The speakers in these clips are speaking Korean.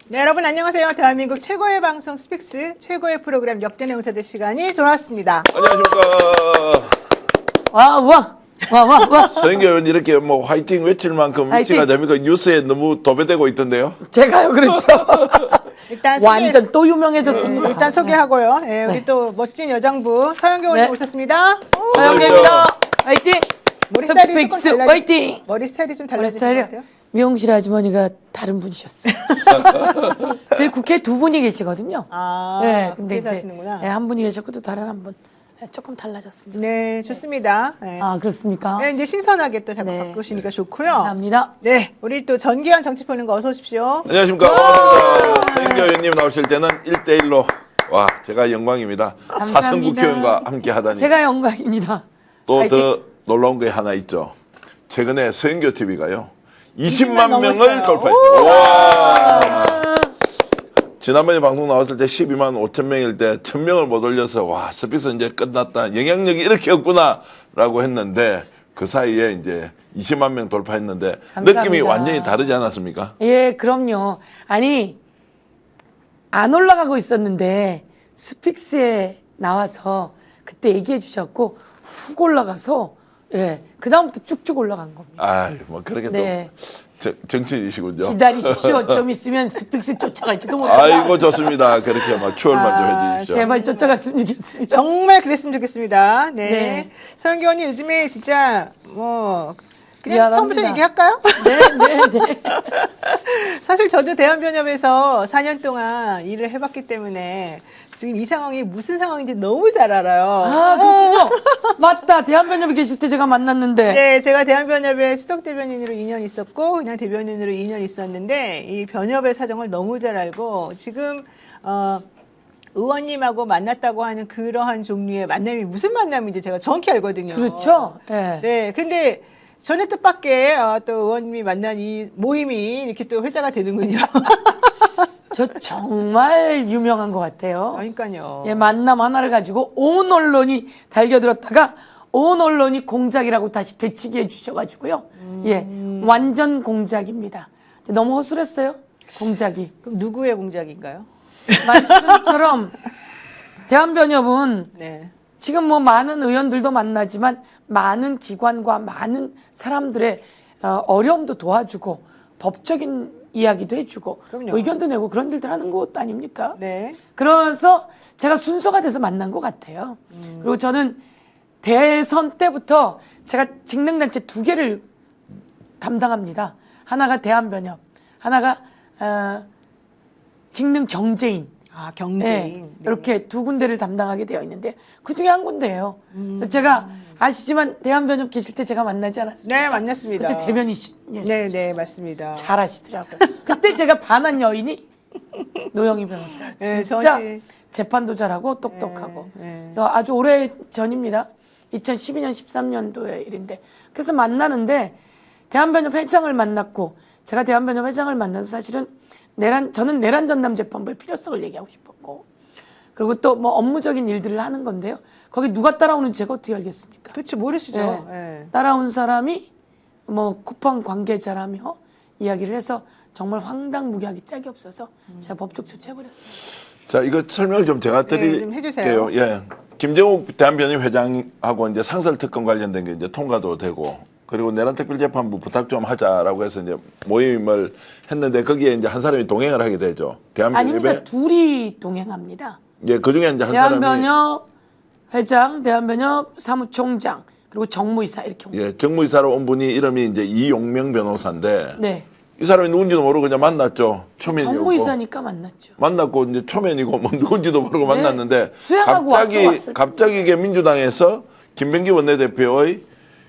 네, 여러분 안녕하세요. 대한민국 최고의 방송 스픽스 최고의 프로그램 역전의 용사들 시간이 돌아왔습니다. 안녕하십니까. 와. 서인교 의원 이렇게 뭐 화이팅 외칠 만큼 화이팅! 위치가 됩니까? 뉴스에 너무 도배되고 있던데요. 제가요, 그렇죠. 일단 완전 또 유명해졌습니다. 일단 소개하고요. 예, 우리 네. 또 멋진 여장부 서영교 의원님 네. 오셨습니다. 서영계입니다. 화이팅! 머리 스타일이 스픽스 조금 화이팅! 머리 스타일이 좀 머리 달라지신 것 스타일이 같아요. 미용실 아주머니가 다른 분이셨어요. 저희 국회에 두 분이 계시거든요. 아, 네, 근데 그렇게 이제 하시는구나. 네, 한 분이 계셨고 또 다른 한 분. 네, 조금 달라졌습니다. 네, 좋습니다. 네. 아, 그렇습니까? 네, 이제 신선하게 또 자꾸 네. 바꾸시니까 좋고요. 감사합니다. 네, 우리 또 전기현 정치포는거 어서 오십시오. 안녕하십니까. 반갑습니다. 서인교 의원님 나오실 때는 1대1로 와 제가 영광입니다. 감사합니다. 사선 국회의원과 함께 하다니. 제가 영광입니다. 또 화이팅! 더 놀라운 게 하나 있죠. 최근에 서인교 TV가요. 20만 20만 명을 넘었어요. 돌파했어요. 와. 지난번에 방송 나왔을 때 12만 5천 명일 때 1,000명을 못 올려서 와 스픽스 이제 끝났다. 영향력이 이렇게 없구나라고 했는데 그 사이에 이제 20만 명 돌파했는데 감사합니다. 느낌이 완전히 다르지 않았습니까? 예, 그럼요. 아니, 안 올라가고 있었는데 스픽스에 나와서 그때 얘기해 주셨고 훅 올라가서 예, 그다음부터 쭉쭉 올라간 겁니다. 아, 뭐 그렇게 네. 또 정치인이시군요. 기다리십시오. 좀 있으면 스픽스 쫓아갈지도 몰라요. 아이고 좋습니다. 그렇게 막 추월 먼저 해주십시오. 제발 쫓아갔으면 좋겠습니다. 정말 그랬으면 좋겠습니다. 네. 네. 서영교 언니 요즘에 진짜 뭐 그냥 미안합니다. 처음부터 얘기할까요? 네, 네, 네. 사실 저도 대한변협에서 4년 동안 일을 해봤기 때문에 지금 이 상황이 무슨 상황인지 너무 잘 알아요. 아, 그렇군요. 맞다. 대한변협에 계실 때 제가 만났는데. 네, 제가 대한변협의 수석 대변인으로 2년 있었고 그냥 대변인으로 2년 있었는데 이 변협의 사정을 너무 잘 알고 지금 의원님하고 만났다고 하는 그러한 종류의 만남이 무슨 만남인지 제가 정확히 알거든요. 그렇죠. 예. 네, 근데 전에 뜻밖의 또 의원님이 만난 이 모임이 이렇게 또 회자가 되는군요. 저 정말 유명한 것 같아요. 그러니까요. 예, 만남 하나를 가지고 온 언론이 달겨들었다가 온 언론이 공작이라고 다시 되치게 해주셔가지고요. 예, 완전 공작입니다. 근데 너무 허술했어요. 공작이. 그럼 누구의 공작인가요? 말씀처럼 대한변협은 네. 지금 뭐 많은 의원들도 만나지만 많은 기관과 많은 사람들의 어려움도 도와주고 법적인 이야기도 해주고 그럼요. 의견도 내고 그런 일들 하는 곳 아닙니까? 네. 그래서 제가 순서가 돼서 만난 것 같아요. 그리고 저는 대선 때부터 제가 직능단체 2개를 담당합니다. 하나가 대한변협, 하나가 직능경제인. 아, 경제인. 네. 이렇게 2군데를 담당하게 되어 있는데 그중에 한 군데예요. 그래서 제가 아시지만 대한변협 계실 때 제가 만나지 않았습니까? 네, 만났습니다. 그때 대변인이시죠. 네, 네, 맞습니다. 잘하시더라고요. 그때 제가 반한 여인이 노영희 변호사예요. 네, 진짜 저희- 재판도 잘하고 똑똑하고. 네, 네. 그래서 아주 오래 전입니다. 2012년, 13년도의 일인데. 그래서 만나는데 대한변협 회장을 만났고 제가 대한변협 회장을 만나서 사실은 저는 내란 전담 재판부의 필요성을 얘기하고 싶었고 그리고 또 뭐 업무적인 일들을 하는 건데요. 거기 누가 따라오는지 제가 어떻게 알겠습니까? 그렇죠. 모르시죠. 네. 네. 따라온 사람이 뭐 쿠팡 관계자라며 이야기를 해서 정말 황당무계하기 짝이 없어서 제가 법적 조치해버렸습니다. 자, 이거 설명을 좀 제가 네, 좀 드릴게요. 해주세요. 예. 김정욱 대한변협 회장하고 이제 상설특검 관련된 게 이제 통과도 되고 그리고 내란특별재판부 부탁 좀 하자라고 해서 이제 모임을 했는데 거기에 이제 한 사람이 동행을 하게 되죠. 아닙니다. 대한변협에 둘이 동행합니다. 예, 그 중에 이제 한 사람이 대한변협 회장, 대한변협 사무총장 그리고 정무이사 이렇게 옵니다. 예, 정무이사로 온 분이 이름이 이제 이용명 변호사인데 네. 이 사람이 누군지도 모르고 그냥 만났죠. 초면이었고. 정무이사니까 만났죠. 만났고 이제 초면이고 뭐 누군지도 모르고 네. 만났는데 수행하고 왔을 갑자기 이게 민주당에서 김병기 원내대표의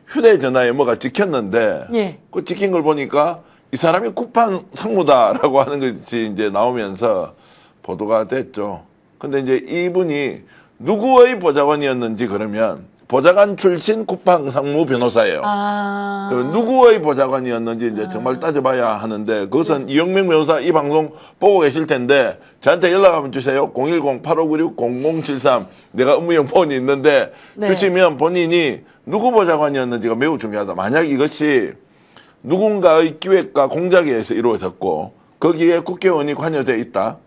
휴대전화에 뭐가 찍혔는데 예. 그 찍힌 걸 보니까 이 사람이 쿠팡 상무다라고 하는 것이 이제 나오면서 보도가 됐죠. 근데 이제 이분이 누구의 보좌관이었는지 그러면 보좌관 출신 쿠팡 상무 변호사예요. 아. 그 누구의 보좌관이었는지 이제 정말 따져봐야 하는데 그것은 이영명 변호사 이 방송 보고 계실 텐데 저한테 연락 한번 주세요. 010-8596-0073 내가 업무용 폰이 있는데 네. 주시면 본인이 누구 보좌관이었는지가 매우 중요하다. 만약 이것이 누군가의 기획과 공작에 의해서 이루어졌고 거기에 국회의원이 관여돼 있다.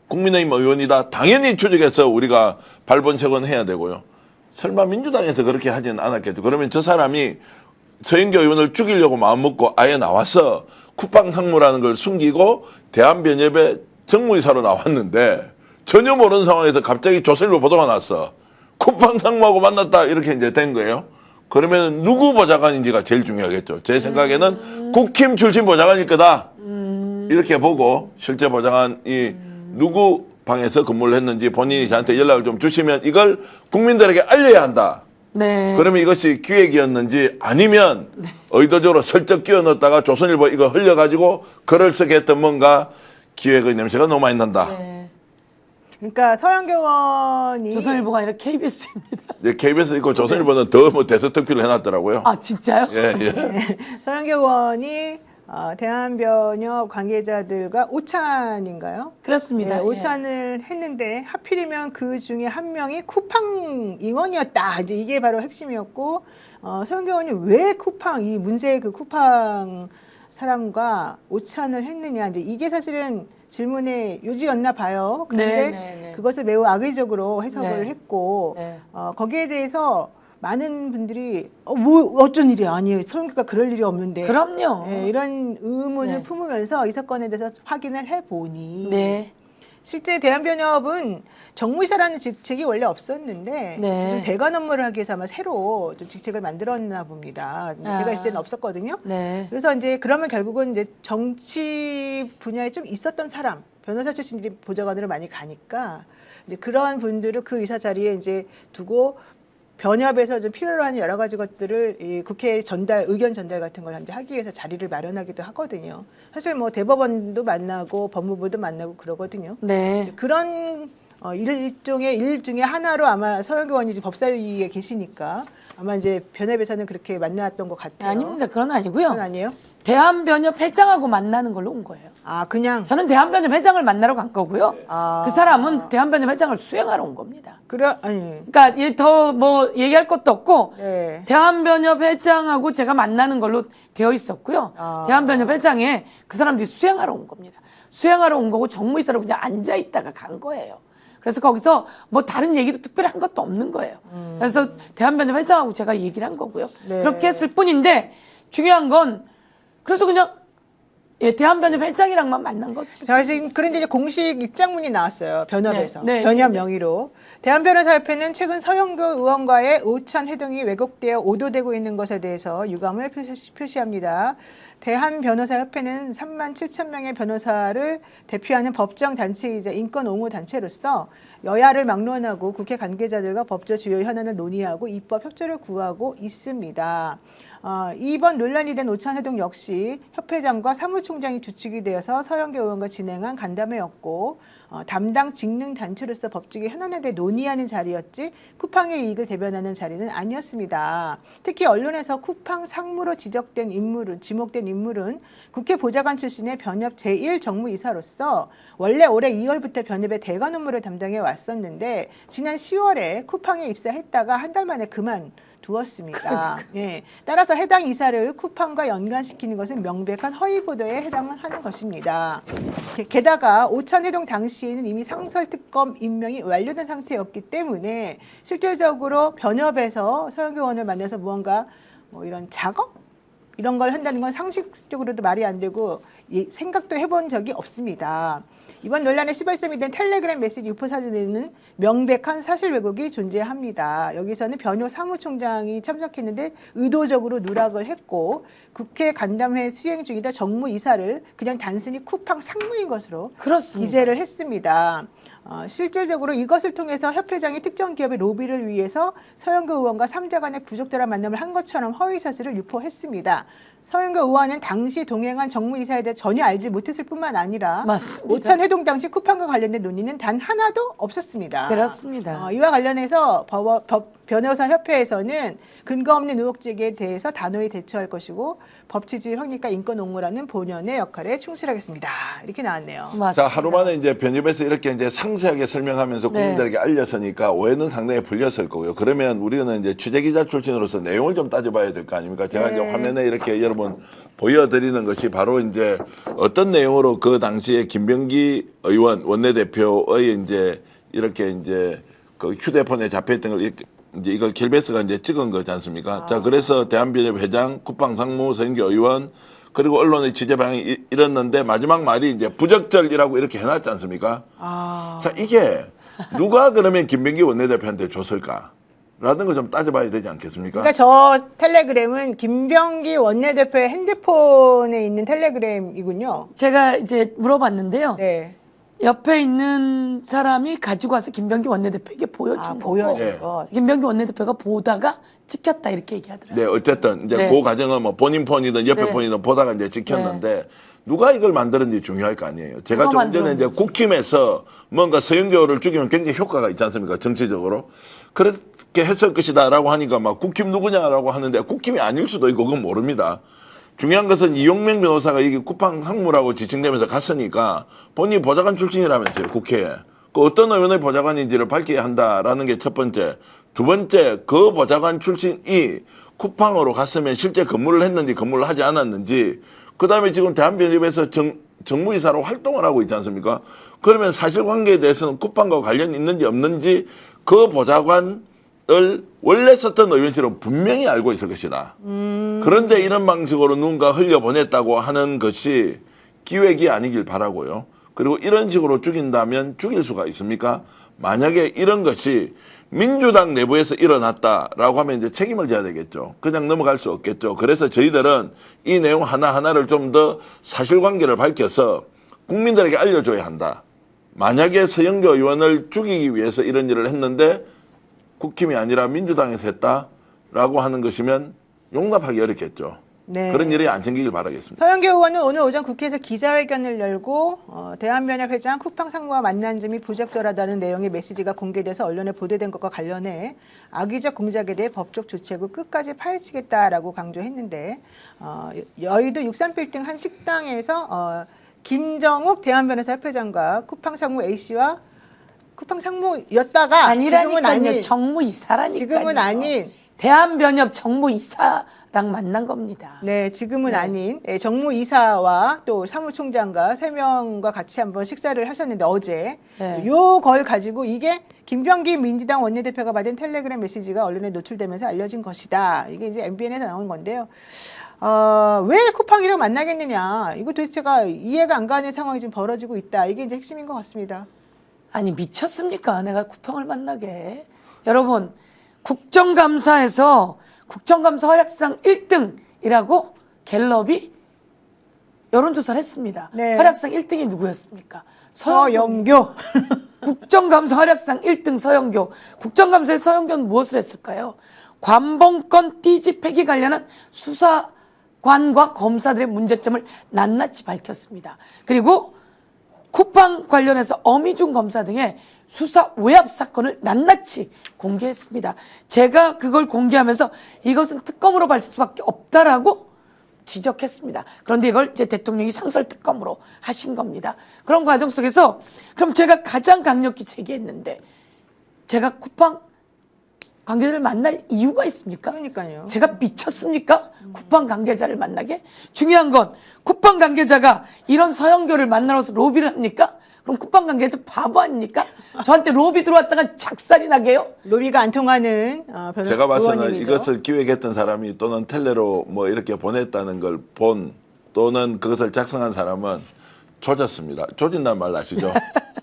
국민의힘 의원이다. 당연히 추적해서 우리가 발본색원 해야 되고요. 설마 민주당에서 그렇게 하지는 않았겠죠. 그러면 저 사람이 서영교 의원을 죽이려고 마음먹고 아예 나와서 쿠팡 상무라는 걸 숨기고 대한변협의 정무이사로 나왔는데 전혀 모르는 상황에서 갑자기 조선일보 보도가 났어. 쿠팡 상무하고 만났다 이렇게 이제 된 거예요. 그러면 누구 보좌관인지가 제일 중요하겠죠. 제 생각에는 국힘 출신 보좌관일 거다. 이렇게 보고 실제 보좌관이 누구 방에서 근무를 했는지 본인이 저한테 연락을 좀 주시면 이걸 국민들에게 알려야 한다. 네. 그러면 이것이 기획이었는지 아니면 의도적으로 슬쩍 끼워 넣었다가 조선일보 이거 흘려가지고 글을 쓰게 했던 뭔가 기획의 냄새가 너무 많이 난다. 네. 그러니까 서영교 의원이 조선일보가 아니라 KBS입니다. 네, KBS 있고 조선일보는 더 뭐 대서특필을 해놨더라고요. 아 진짜요? 예, 예. 서영교 의원이 대한변협 관계자들과 오찬인가요? 그렇습니다. 네, 예. 오찬을 했는데 하필이면 그 중에 한 명이 쿠팡 임원이었다. 이제 이게 바로 핵심이었고 서영교 의원이 왜 쿠팡 이 문제의 그 쿠팡 사람과 오찬을 했느냐. 이제 이게 사실은 질문의 요지였나 봐요. 그런데 네. 그것을 매우 악의적으로 해석을 네. 했고 네. 거기에 대해서 많은 분들이 뭐 어쩐 일이 아니에요. 서영교가 그럴 일이 없는데. 그럼요. 예, 이런 의문을 네. 품으면서 이 사건에 대해서 확인을 해보니 네. 실제 대한변협은 정무이사라는 직책이 원래 없었는데 네. 지금 대관 업무를 하기 위해서 아마 새로 좀 직책을 만들었나 봅니다. 아. 제가 있을 때는 없었거든요. 네. 그래서 이제 그러면 결국은 이제 정치 분야에 좀 있었던 사람, 변호사 출신들이 보좌관으로 많이 가니까 이제 그런 분들을 그 이사 자리에 이제 두고 변협에서 좀 필요로 하는 여러 가지 것들을 이 국회에 전달, 의견 전달 같은 걸 이제 하기 위해서 자리를 마련하기도 하거든요. 사실 뭐 대법원도 만나고 법무부도 만나고 그러거든요. 네. 그런 일종의 일 중에 하나로 아마 서영교 의원이 지금 법사위에 계시니까 아마 이제 변협에서는 그렇게 만났던 것 같아요. 아닙니다. 그건 아니고요. 그건 아니에요? 대한변협 회장하고 만나는 걸로 온 거예요. 아 그냥 저는 대한변협 회장을 만나러 간 거고요. 아. 그 사람은 대한변협 회장을 수행하러 온 겁니다. 그래 아니 그러니까 더 뭐 얘기할 것도 없고 네. 대한변협 회장하고 제가 만나는 걸로 되어 있었고요. 아. 대한변협 회장에 그 사람들이 수행하러 온 겁니다. 수행하러 온 거고 정무이사로 그냥 앉아 있다가 간 거예요. 그래서 거기서 뭐 다른 얘기도 특별히 한 것도 없는 거예요. 그래서 대한변협 회장하고 제가 얘기를 한 거고요. 네. 그렇게 했을 뿐인데 중요한 건 그래서 그냥 예, 대한변협 회장이랑만 만난 거지. 자, 지금 그런데 이제 공식 입장문이 나왔어요. 변협에서. 네, 네, 변협 네. 명의로. 대한변호사협회는 최근 서영교 의원과의 오찬 회동이 왜곡되어 오도되고 있는 것에 대해서 유감을 표시합니다. 대한변호사협회는 3만 7천 명의 변호사를 대표하는 법정 단체이자 인권 옹호 단체로서 여야를 막론하고 국회 관계자들과 법조 주요 현안을 논의하고 입법 협조를 구하고 있습니다. 이번 논란이 된 오찬 회동 역시 협회장과 사무총장이 주축이 되어서 서영교 의원과 진행한 간담회였고 담당 직능 단체로서 법적인 현안에 대해 논의하는 자리였지 쿠팡의 이익을 대변하는 자리는 아니었습니다. 특히 언론에서 쿠팡 상무로 지목된 인물은 국회 보좌관 출신의 변협 제1정무이사로서 원래 올해 2월부터 변협의 대관 업무를 담당해 왔었는데 지난 10월에 쿠팡에 입사했다가 한 달 만에 그만두었습니다. 예, 따라서 해당 이사를 쿠팡과 연관시키는 것은 명백한 허위 보도에 해당하는 것입니다. 게다가 오찬 회동 당시에는 이미 상설특검 임명이 완료된 상태였기 때문에 실질적으로 변협에서 서영교 의원을 만나서 무언가 뭐 이런 작업? 이런 걸 한다는 건 상식적으로도 말이 안 되고 생각도 해본 적이 없습니다. 이번 논란의 시발점이 된 텔레그램 메시지 유포 사진에는 명백한 사실 왜곡이 존재합니다. 여기서는 변호 사무총장이 참석했는데 의도적으로 누락을 했고 국회 간담회 수행 중이다 정무이사를 그냥 단순히 쿠팡 상무인 것으로 그렇습니다. 기재를 했습니다. 실질적으로 이것을 통해서 협회장이 특정 기업의 로비를 위해서 서영교 의원과 3자 간의 부적절한 만남을 한 것처럼 허위 사실을 유포했습니다. 서영교 의원은 당시 동행한 정무이사에 대해 전혀 알지 못했을 뿐만 아니라 맞습니다. 오찬 회동 당시 쿠팡과 관련된 논의는 단 하나도 없었습니다. 그렇습니다. 이와 관련해서 변호사 협회에서는 근거 없는 의혹 제기에 대해서 단호히 대처할 것이고 법치주의 확립과 인권 옹호라는 본연의 역할에 충실하겠습니다. 이렇게 나왔네요. 맞습니다. 자, 하루 만에 이제 편집해서 이렇게 이제 상세하게 설명하면서 네. 국민들에게 알렸으니까 오해는 상당히 풀렸을 거고요. 그러면 우리는 이제 취재기자 출신으로서 내용을 좀 따져봐야 될 거 아닙니까? 제가 이제 네. 화면에 이렇게 여러분 보여드리는 것이 바로 이제 어떤 내용으로 그 당시에 김병기 의원 원내대표의 이제 이렇게 이제 그 휴대폰에 잡혀있던 걸 이제 이걸 킬베스가 이제 찍은 거지 않습니까? 자, 그래서 대한변협 회장, 국방상무, 서영교 의원, 그리고 언론의 취재 방향이 이랬는데 마지막 말이 이제 부적절이라고 이렇게 해놨지 않습니까? 자, 이게 누가 그러면 김병기 원내대표한테 줬을까? 라는 걸 좀 따져봐야 되지 않겠습니까? 그러니까 저 텔레그램은 김병기 원내대표의 핸드폰에 있는 텔레그램이군요. 제가 이제 물어봤는데요. 네. 옆에 있는 사람이 가지고 와서 김병기 원내대표에게 보여준 아, 거고 보여준 네. 거. 김병기 원내대표가 보다가 찍혔다 이렇게 얘기하더라고요. 네, 어쨌든 이제 네. 그 과정은 뭐 본인 폰이든 옆에 네. 폰이든 보다가 이제 찍혔는데 누가 이걸 만들었는지 중요할 거 아니에요. 제가 누가 조금 전에 이제 만들었는지. 국힘에서 뭔가 서영교를 죽이면 굉장히 효과가 있지 않습니까? 정치적으로. 그렇게 했을 것이다라고 하니까 막 국힘 누구냐라고 하는데 국힘이 아닐 수도 있고 그건 모릅니다. 중요한 것은 이용명 변호사가 이게 국방상무라고 지칭되면서 갔으니까 본인이 보좌관 출신이라면서요, 국회에. 그 어떤 의원의 보좌관인지를 밝혀야 한다라는 게 첫 번째. 두 번째, 그 보좌관 출신이 국방으로 갔으면 실제 근무를 했는지 근무를 하지 않았는지, 그 다음에 지금 대한변협에서 정무이사로 활동을 하고 있지 않습니까? 그러면 사실관계에 대해서는 국방과 관련이 있는지 없는지 그 보좌관을 원래 썼던 의원실은 분명히 알고 있을 것이다. 그런데 이런 방식으로 누군가 흘려보냈다고 하는 것이 기획이 아니길 바라고요. 그리고 이런 식으로 죽인다면 죽일 수가 있습니까? 만약에 이런 것이 민주당 내부에서 일어났다라고 하면 이제 책임을 져야 되겠죠. 그냥 넘어갈 수 없겠죠. 그래서 저희들은 이 내용 하나하나를 좀 더 사실관계를 밝혀서 국민들에게 알려줘야 한다. 만약에 서영교 의원을 죽이기 위해서 이런 일을 했는데 국힘이 아니라 민주당에서 했다라고 하는 것이면 용납하기 어렵겠죠. 네. 그런 일이 안 생기길 바라겠습니다. 서영교 의원은 오늘 오전 국회에서 기자회견을 열고 대한변협 회장 국방상무와 만난 점이 부적절하다는 내용의 메시지가 공개돼서 언론에 보도된 것과 관련해 악의적 공작에 대해 법적 조치하고 끝까지 파헤치겠다라고 강조했는데 여의도 63빌딩 한 식당에서 김정욱 대한변호사 협회장과 국방상무 A씨와 국방상무였다가 지금은 아니라니까요. 아닌 정무이사라니까요. 지금은 아닌 대한변협 정무이사랑 만난 겁니다. 네, 지금은 네. 아닌 정무이사와 또 사무총장과 3명과 같이 한번 식사를 하셨는데 어제 네. 요걸 가지고 이게 김병기 민주당 원내대표가 받은 텔레그램 메시지가 언론에 노출되면서 알려진 것이다. 이게 이제 MBN에서 나온 건데요. 왜 쿠팡이랑 만나겠느냐. 이거 도대체가 이해가 안 가는 상황이 지금 벌어지고 있다. 이게 이제 핵심인 것 같습니다. 아니 미쳤습니까? 내가 쿠팡을 만나게. 여러분 국정감사에서 국정감사 활약상 1등이라고 갤럽이 여론조사를 했습니다. 네. 활약상 1등이 누구였습니까? 서영교. 국정감사 활약상 1등 서영교. 국정감사에 서영교는 무엇을 했을까요? 관봉권 띠지 폐기 관련한 수사관과 검사들의 문제점을 낱낱이 밝혔습니다. 그리고 쿠팡 관련해서 어미중 검사 등의 수사 외압 사건을 낱낱이 공개했습니다. 제가 그걸 공개하면서 이것은 특검으로 발 수밖에 없다라고 지적했습니다. 그런데 이걸 이제 대통령이 상설 특검으로 하신 겁니다. 그런 과정 속에서 그럼 제가 가장 강력히 제기했는데 제가 쿠팡 관계자를 만날 이유가 있습니까? 그러니까요. 제가 미쳤습니까? 쿠팡 관계자를 만나게? 중요한 건 쿠팡 관계자가 이런 서영교를 만나러서 로비를 합니까? 그럼 쿠팡 관계자 바보 아닙니까? 저한테 로비 들어왔다가 작살이 나게요? 로비가 안 통하는 변호사 제가 봐서는 의원님이죠. 이것을 기획했던 사람이 또는 텔레로 뭐 이렇게 보냈다는 걸 본 또는 그것을 작성한 사람은 조졌습니다. 조진다는 말 아시죠?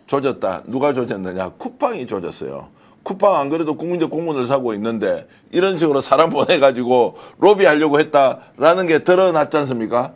조졌다. 누가 조졌느냐? 쿠팡이 조졌어요. 쿠팡 안 그래도 국민적 공문을 사고 있는데 이런 식으로 사람 보내가지고 로비하려고 했다라는 게 드러났지 않습니까?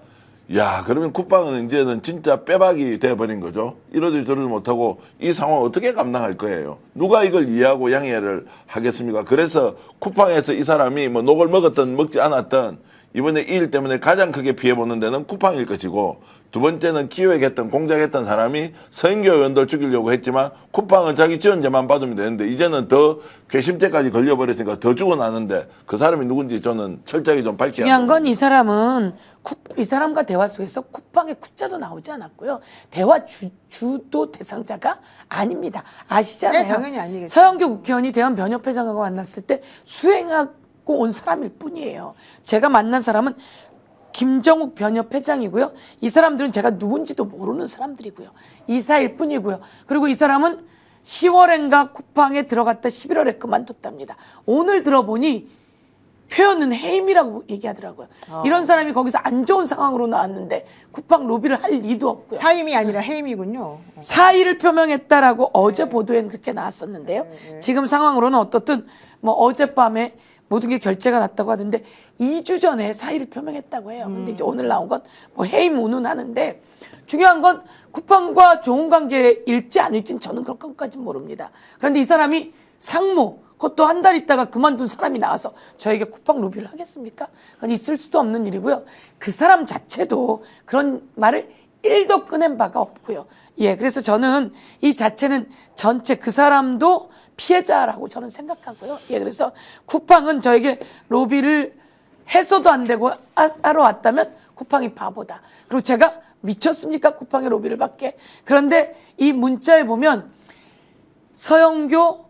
야, 그러면 쿠팡은 이제는 진짜 빼박이 돼버린 거죠. 이러지 저러지 못하고 이 상황을 어떻게 감당할 거예요? 누가 이걸 이해하고 양해를 하겠습니까? 그래서 쿠팡에서 이 사람이 뭐 녹을 먹었든 먹지 않았든 이번에 이 일 때문에 가장 크게 피해보는 데는 쿠팡일 것이고 두 번째는 기획했던 공작했던 사람이 서인교 의원들 죽이려고 했지만 쿠팡은 자기 지원자만 받으면 되는데 이제는 더 괘씸죄까지 걸려버렸으니까 더 죽어나는데 그 사람이 누군지 저는 철저하게 좀 밝혀야 중요한 합니다. 건 이 사람은 이 사람과 대화 속에서 쿠팡의 쿠자도 나오지 않았고요. 대화 주도 대상자가 아닙니다. 아시잖아요. 네, 당연히 아니겠죠. 서영교 국회의원이 대한변협회장하고 만났을 때 수행하고 온 사람일 뿐이에요. 제가 만난 사람은 김정욱 변협회장이고요. 이 사람들은 제가 누군지도 모르는 사람들이고요. 이사일 뿐이고요. 그리고 이 사람은 10월엔가 쿠팡에 들어갔다 11월에 그만뒀답니다. 오늘 들어보니 표현은 해임이라고 얘기하더라고요. 이런 사람이 거기서 안 좋은 상황으로 나왔는데 쿠팡 로비를 할 리도 없고요. 사임이 아니라 해임이군요. 사의를 표명했다라고 어제 보도에는 그렇게 나왔었는데요. 지금 상황으로는 어떻든 뭐 어젯밤에 모든 게 결재가 났다고 하던데 2주 전에 사의를 표명했다고 해요. 근데 이제 오늘 나온 건 뭐 해임 운운하는데 중요한 건 쿠팡과 좋은 관계일지 아닐지는 저는 그런 것까지는 모릅니다. 그런데 이 사람이 상무 그것도 한 달 있다가 그만둔 사람이 나와서 저에게 쿠팡 로비를 하겠습니까? 그건 있을 수도 없는 일이고요. 그 사람 자체도 그런 말을 1도 꺼낸 바가 없고요. 예, 그래서 저는 이 자체는 전체 그 사람도 피해자라고 저는 생각하고요. 예, 그래서 쿠팡은 저에게 로비를 해서도 안 되고 하러 왔다면 쿠팡이 바보다. 그리고 제가 미쳤습니까? 쿠팡의 로비를 받게. 그런데 이 문자에 보면 서영교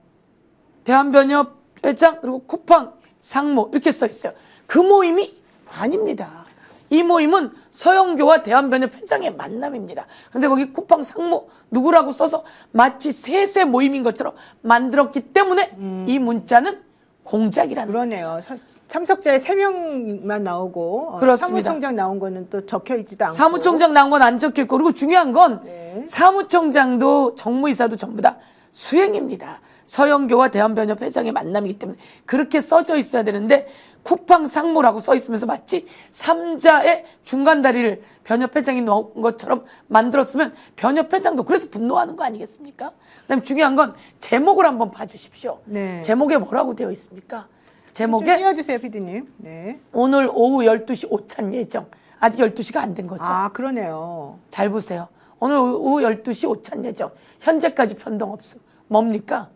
대한변협 회장 그리고 쿠팡 상무 이렇게 써 있어요. 그 모임이 아닙니다. 이 모임은 서영교와 대한변협 회장의 만남입니다. 근데 거기 쿠팡 상무 누구라고 써서 마치 셋의 모임인 것처럼 만들었기 때문에 이 문자는 공작이라는 그러네요. 참석자의 3명만 나오고 그렇습니다. 사무총장 나온 거는 또 적혀 있지도 않고. 사무총장 나온 건 안 적혀 있고 그리고 중요한 건 네. 사무총장도 정무이사도 전부 다 수행입니다. 서영교와 대한변협 회장의 만남이기 때문에 그렇게 써져 있어야 되는데 쿠팡 상무라고 써 있으면서 마치 3자의 중간 다리를 변협 회장이 넣은 것처럼 만들었으면 변협 회장도 그래서 분노하는 거 아니겠습니까? 그다음에 중요한 건 제목을 한번 봐주십시오. 네. 제목에 뭐라고 되어 있습니까? 좀 제목에 띄워주세요, PD님. 네. 오늘 오후 12시 오찬 예정. 아직 12시가 안 된 거죠. 아, 그러네요. 잘 보세요. 오늘 오후 12시 오찬 예정. 현재까지 변동 없음. 뭡니까?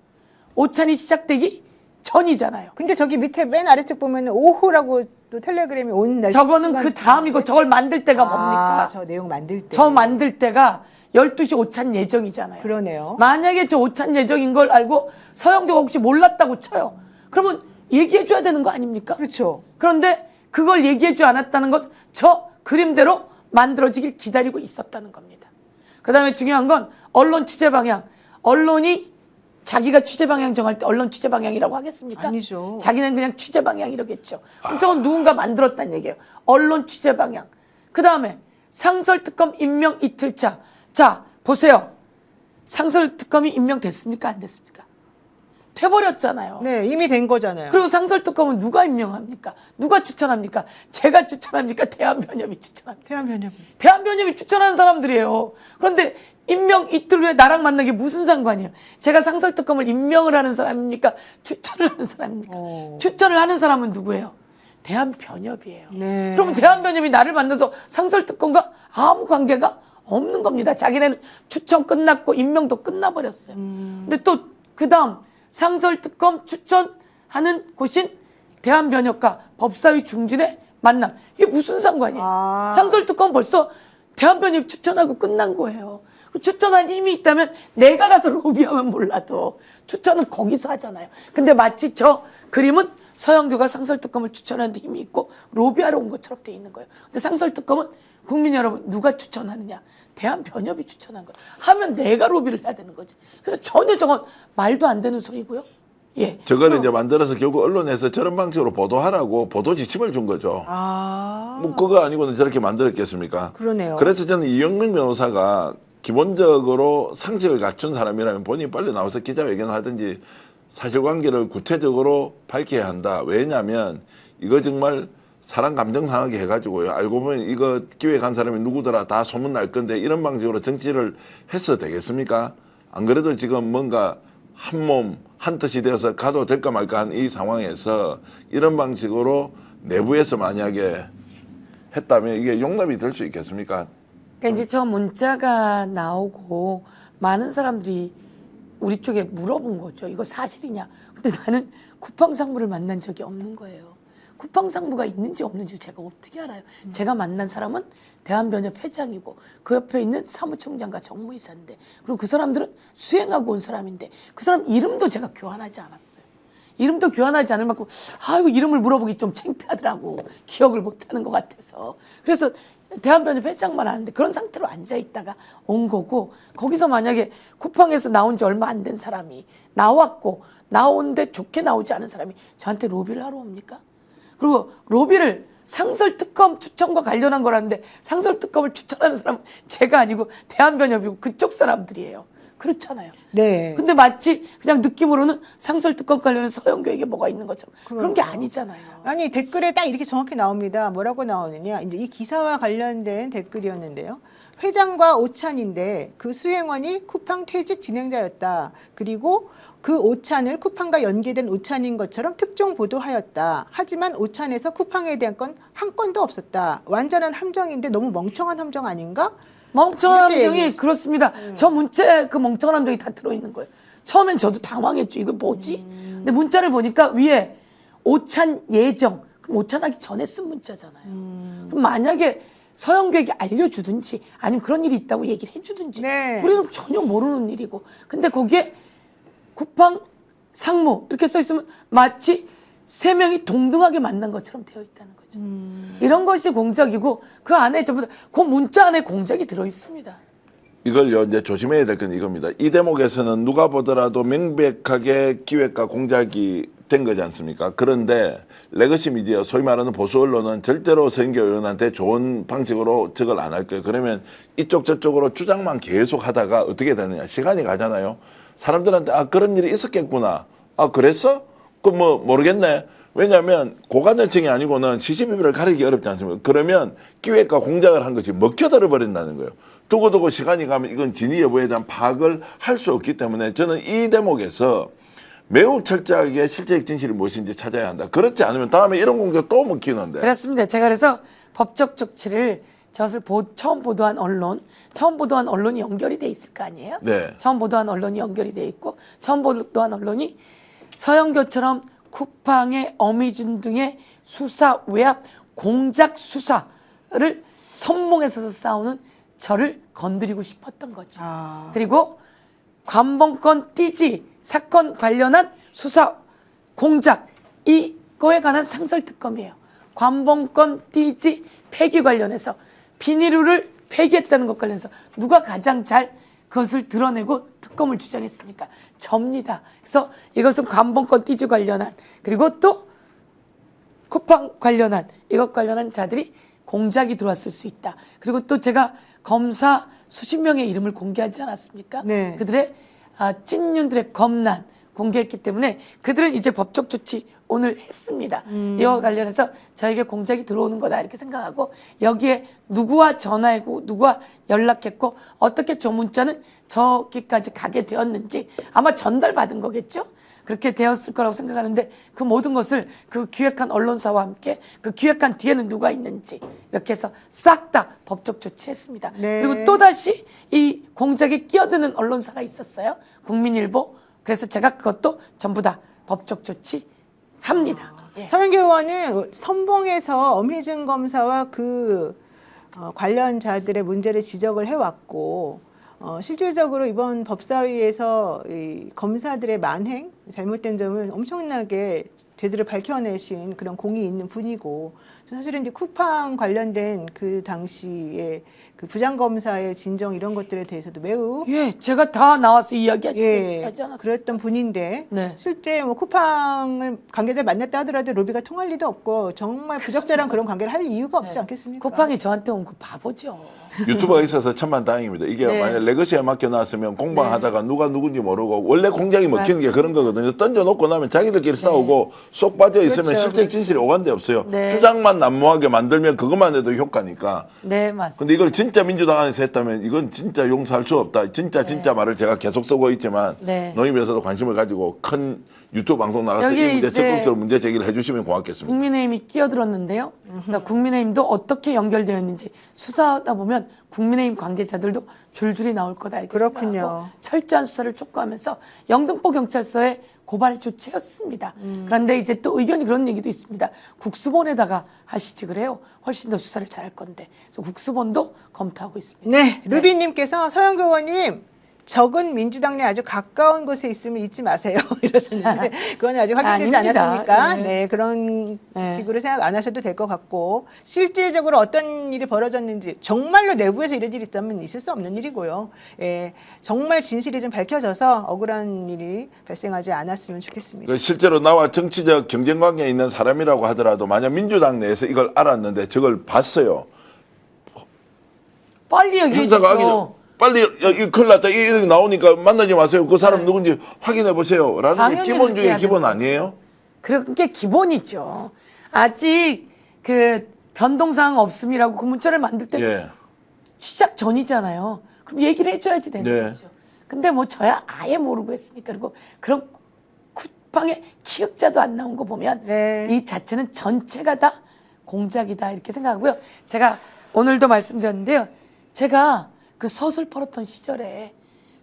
오찬이 시작되기 전이잖아요. 근데 저기 밑에 맨 아래쪽 보면 오후라고 또 텔레그램이 온 날. 저거는 그 다음이고 저걸 만들 때가 뭡니까? 저 내용 만들 때. 저 만들 때가 12시 오찬 예정이잖아요. 그러네요. 만약에 저 오찬 예정인 걸 알고 서영교가 혹시 몰랐다고 쳐요. 그러면 얘기해 줘야 되는 거 아닙니까? 그렇죠. 그런데 그걸 얘기해 주 않았다는 것, 저 그림대로 만들어지길 기다리고 있었다는 겁니다. 그 다음에 중요한 건 언론 취재 방향. 언론이 자기가 취재 방향 정할 때 언론 취재 방향이라고 하겠습니까? 아니죠. 자기는 그냥 취재 방향 이러겠죠. 그럼 저건 누군가 만들었다는 얘기예요. 언론 취재 방향. 그 다음에 상설특검 임명 이틀차. 자, 보세요. 상설특검이 임명됐습니까? 안 됐습니까? 돼버렸잖아요. 네, 이미 된 거잖아요. 그리고 상설특검은 누가 임명합니까? 누가 추천합니까? 제가 추천합니까? 대한변협이 추천합니까? 대한변협. 대한변협이 추천하는 사람들이에요. 그런데 임명 이틀 후에 나랑 만난 게 무슨 상관이에요? 제가 상설특검을 임명을 하는 사람입니까? 추천을 하는 사람입니까? 추천을 하는 사람은 누구예요? 대한변협이에요. 네. 그러면 대한변협이 나를 만나서 상설특검과 아무 관계가 없는 겁니다. 자기네는 추천 끝났고 임명도 끝나버렸어요. 근데 또 그 다음 상설특검 추천하는 곳인 대한변협과 법사위 중진의 만남. 이게 무슨 상관이에요? 상설특검 벌써 대한변협 추천하고 끝난 거예요. 추천한 힘이 있다면 내가 가서 로비하면 몰라도 추천은 거기서 하잖아요. 근데 마치 저 그림은 서영교가 상설특검을 추천하는 데 힘이 있고 로비하러 온 것처럼 돼 있는 거예요. 근데 상설특검은 국민 여러분 누가 추천하느냐? 대한변협이 추천한 거예요. 하면 내가 로비를 해야 되는 거지. 그래서 전혀 저건 말도 안 되는 소리고요. 예. 저거를 이제 만들어서 결국 언론에서 저런 방식으로 보도하라고 보도 지침을 준 거죠. 뭐 그거 아니고는 저렇게 만들었겠습니까? 그러네요. 그래서 저는 이영명 변호사가 기본적으로 상식을 갖춘 사람이라면 본인이 빨리 나와서 기자회견을 하든지 사실관계를 구체적으로 밝혀야 한다. 왜냐하면 이거 정말 사람 감정 상하게 해가지고요. 알고 보면 이거 기획한 사람이 누구더라 다 소문 날 건데 이런 방식으로 정치를 해서 되겠습니까? 안 그래도 지금 뭔가 한 몸, 한 뜻이 되어서 가도 될까 말까 한 이 상황에서 이런 방식으로 내부에서 만약에 했다면 이게 용납이 될 수 있겠습니까? 그러니까 이제 저 문자가 나오고 많은 사람들이 우리 쪽에 물어본 거죠. 이거 사실이냐? 근데 나는 쿠팡 상무를 만난 적이 없는 거예요. 쿠팡 상무가 있는지 없는지 제가 어떻게 알아요? 제가 만난 사람은 대한변협 회장이고 그 옆에 있는 사무총장과 정무이사인데 그리고 그 사람들은 수행하고 온 사람인데 그 사람 이름도 제가 교환하지 않았어요. 이름도 교환하지 않을 만큼 아이고 이름을 물어보기 좀 창피하더라고. 기억을 못하는 것 같아서. 그래서 대한변협 회장만 아는데 그런 상태로 앉아있다가 온 거고 거기서 만약에 쿠팡에서 나온 지 얼마 안 된 사람이 나왔고 나오는데 좋게 나오지 않은 사람이 저한테 로비를 하러 옵니까? 그리고 로비를 상설특검 추천과 관련한 거라는데 상설특검을 추천하는 사람은 제가 아니고 대한변협이고 그쪽 사람들이에요. 그렇잖아요. 네. 근데 마치 그냥 느낌으로는 상설특검 관련해서 서영교에게 뭐가 있는 것처럼 그런 게 아니잖아요. 아니 댓글에 딱 이렇게 정확히 나옵니다. 뭐라고 나오느냐? 이제 이 기사와 관련된 댓글이었는데요. 회장과 오찬인데 그 수행원이 쿠팡 퇴직 진행자였다. 그리고 그 오찬을 쿠팡과 연계된 오찬인 것처럼 특종 보도하였다. 하지만 오찬에서 쿠팡에 대한 건 한 건도 없었다. 완전한 함정인데 너무 멍청한 함정 아닌가? 멍청한 이렇게 함정이 얘기했어요. 그렇습니다. 저 문자에 그 멍청한 함정이 다 들어있는 거예요. 처음엔 저도 당황했죠. 이거 뭐지? 근데 문자를 보니까 위에 오찬 예정. 그럼 오찬하기 전에 쓴 문자잖아요. 그럼 만약에 서영교에게 알려주든지 아니면 그런 일이 있다고 얘기를 해주든지 네. 우리는 전혀 모르는 일이고 근데 거기에 쿠팡 상무 이렇게 써 있으면 마치 세 명이 동등하게 만난 것처럼 되어 있다는 거죠. 이런 것이 공작이고 그 안에 전부 다 그 문자 안에 공작이 들어 있습니다. 이걸요 이제 조심해야 될 건 이겁니다. 이 대목에서는 누가 보더라도 명백하게 기획과 공작이 된 거지 않습니까? 그런데 레거시 미디어 소위 말하는 보수 언론은 절대로 서영교 의원한테 좋은 방식으로 적을 안 할 거예요. 그러면 이쪽 저쪽으로 주장만 계속 하다가 어떻게 되느냐? 시간이 가잖아요. 사람들한테 아 그런 일이 있었겠구나. 아 그랬어? 그 뭐 모르겠네. 왜냐하면 고관절증이 아니고는 시시비비를 가리기 어렵지 않습니까? 그러면 기획과 공작을 한 것이 먹혀들어 버린다는 거예요. 두고두고 시간이 가면 이건 진위 여부에 대한 파악을 할 수 없기 때문에 저는 이 대목에서 매우 철저하게 실제적 진실이 무엇인지 찾아야 한다. 그렇지 않으면 다음에 이런 공작 또 먹히는데. 그렇습니다. 제가 그래서 법적 조치를 저것을 처음 보도한 언론이 연결이 돼 있을 거 아니에요? 네. 처음 보도한 언론이 연결이 돼 있고 처음 보도한 언론이 서영교처럼 쿠팡의 어미준 등의 수사 외압 공작 수사를 선봉에서 싸우는 저를 건드리고 싶었던 거죠. 아. 그리고 관봉권 띠지 사건 관련한 수사 공작 이거에 관한 상설특검이에요. 관봉권 띠지 폐기 관련해서 비닐루를 폐기했다는 것 관련해서 누가 가장 잘 그것을 드러내고 특검을 주장했습니까? 접니다. 그래서 이것은 관봉권 띠지 관련한 그리고 또 쿠팡 관련한 이것 관련한 자들이 공작이 들어왔을 수 있다. 그리고 또 제가 검사 수십 명의 이름을 공개하지 않았습니까? 네. 그들의 찐윤들의 검난 공개했기 때문에 그들은 이제 법적 조치 오늘 했습니다. 이와 관련해서 저에게 공작이 들어오는 거다 이렇게 생각하고 여기에 누구와 전화했고 누구와 연락했고 어떻게 저 문자는 저기까지 가게 되었는지 아마 전달받은 거겠죠? 그렇게 되었을 거라고 생각하는데 그 모든 것을 그 기획한 언론사와 함께 그 기획한 뒤에는 누가 있는지 이렇게 해서 싹 다 법적 조치했습니다. 네. 그리고 또다시 이 공작에 끼어드는 언론사가 있었어요. 국민일보. 그래서 제가 그것도 전부 다 법적 조치합니다. 예. 서영교 의원은 선봉에서 엄희준 검사와 그 관련자들의 문제를 지적을 해왔고 실질적으로 이번 법사위에서 이 검사들의 만행, 잘못된 점을 엄청나게 제대로 밝혀내신 그런 공이 있는 분이고 사실은 이제 쿠팡 관련된 그 당시에 그 부장검사의 진정 이런 것들에 대해서도 매우 예, 제가 다 나와서 이야기하지 않았어요. 그랬던 분인데 네. 실제 뭐 쿠팡을 관계자를 만났다 하더라도 로비가 통할 리도 없고 정말 부적절한 그런 관계를 할 이유가 없지 않겠습니까? 쿠팡이 저한테 온 거 바보죠. 유튜버가 있어서 천만다행입니다. 이게 네. 만약 레거시에 맡겨놨으면 공방하다가 누가 누군지 모르고 원래 공작이 먹히는 게 그런 거거든요. 던져놓고 나면 자기들끼리 싸우고 쏙 빠져 있으면 그렇죠. 실제 진실이 오간데 없어요. 네. 주장만 난무하게 만들면 그것만 해도 효과니까. 네, 맞습니다. 근데 이걸 진짜 민주당 안에서 했다면 이건 진짜 용서할 수 없다. 진짜 말을 제가 계속 쓰고 있지만 네. 농협에서도 관심을 가지고 큰 유튜브 방송 나가서 여기 이 문제 이제 적극적으로 문제 제기를 해주시면 고맙겠습니다. 국민의힘이 끼어들었는데요. 그래서 국민의힘도 어떻게 연결되었는지 수사하다 보면 국민의힘 관계자들도 줄줄이 나올 거다 이렇게 그렇군요. 생각하고 철저한 수사를 촉구하면서 영등포 경찰서에 고발 조치였습니다. 그런데 이제 또 의견이 그런 얘기도 있습니다. 국수본에다가 하시지 그래요. 훨씬 더 수사를 잘할 건데. 그래서 국수본도 검토하고 있습니다. 네, 루비님께서 서영교 의원님 적은 민주당 내 아주 가까운 곳에 있으면 잊지 마세요 이러셨는데 그건 아직 확인되지 아닙니다. 않았으니까 네. 네, 그런 네. 식으로 생각 안 하셔도 될 것 같고 실질적으로 어떤 일이 벌어졌는지 정말로 내부에서 이런 일이 있다면 있을 수 없는 일이고요. 예, 정말 진실이 좀 밝혀져서 억울한 일이 발생하지 않았으면 좋겠습니다. 그 실제로 나와 정치적 경쟁 관계에 있는 사람이라고 하더라도 만약 민주당 내에서 이걸 알았는데 저걸 봤어요. 빨리 얘기해 행사가 하기 주세요. 빨리 이 큰일 났다 이렇게 나오니까 만나지 마세요. 그 사람 누군지 확인해 보세요. 라는 게 당연히 기본 그렇게 중에 해야 기본 되는 아니에요? 그런 게 기본이죠. 아직 그 변동사항 없음이라고 그 문자를 만들 때 예. 시작 전이잖아요. 그럼 얘기를 해줘야지 되는 네. 거죠. 근데 뭐 저야 아예 모르고 했으니까 그리고 그런 쿠팡에 기억자도 안 나온 거 보면 네. 이 자체는 전체가 다 공작이다 이렇게 생각하고요. 제가 오늘도 말씀드렸는데요. 제가 그 서술 벌었던 시절에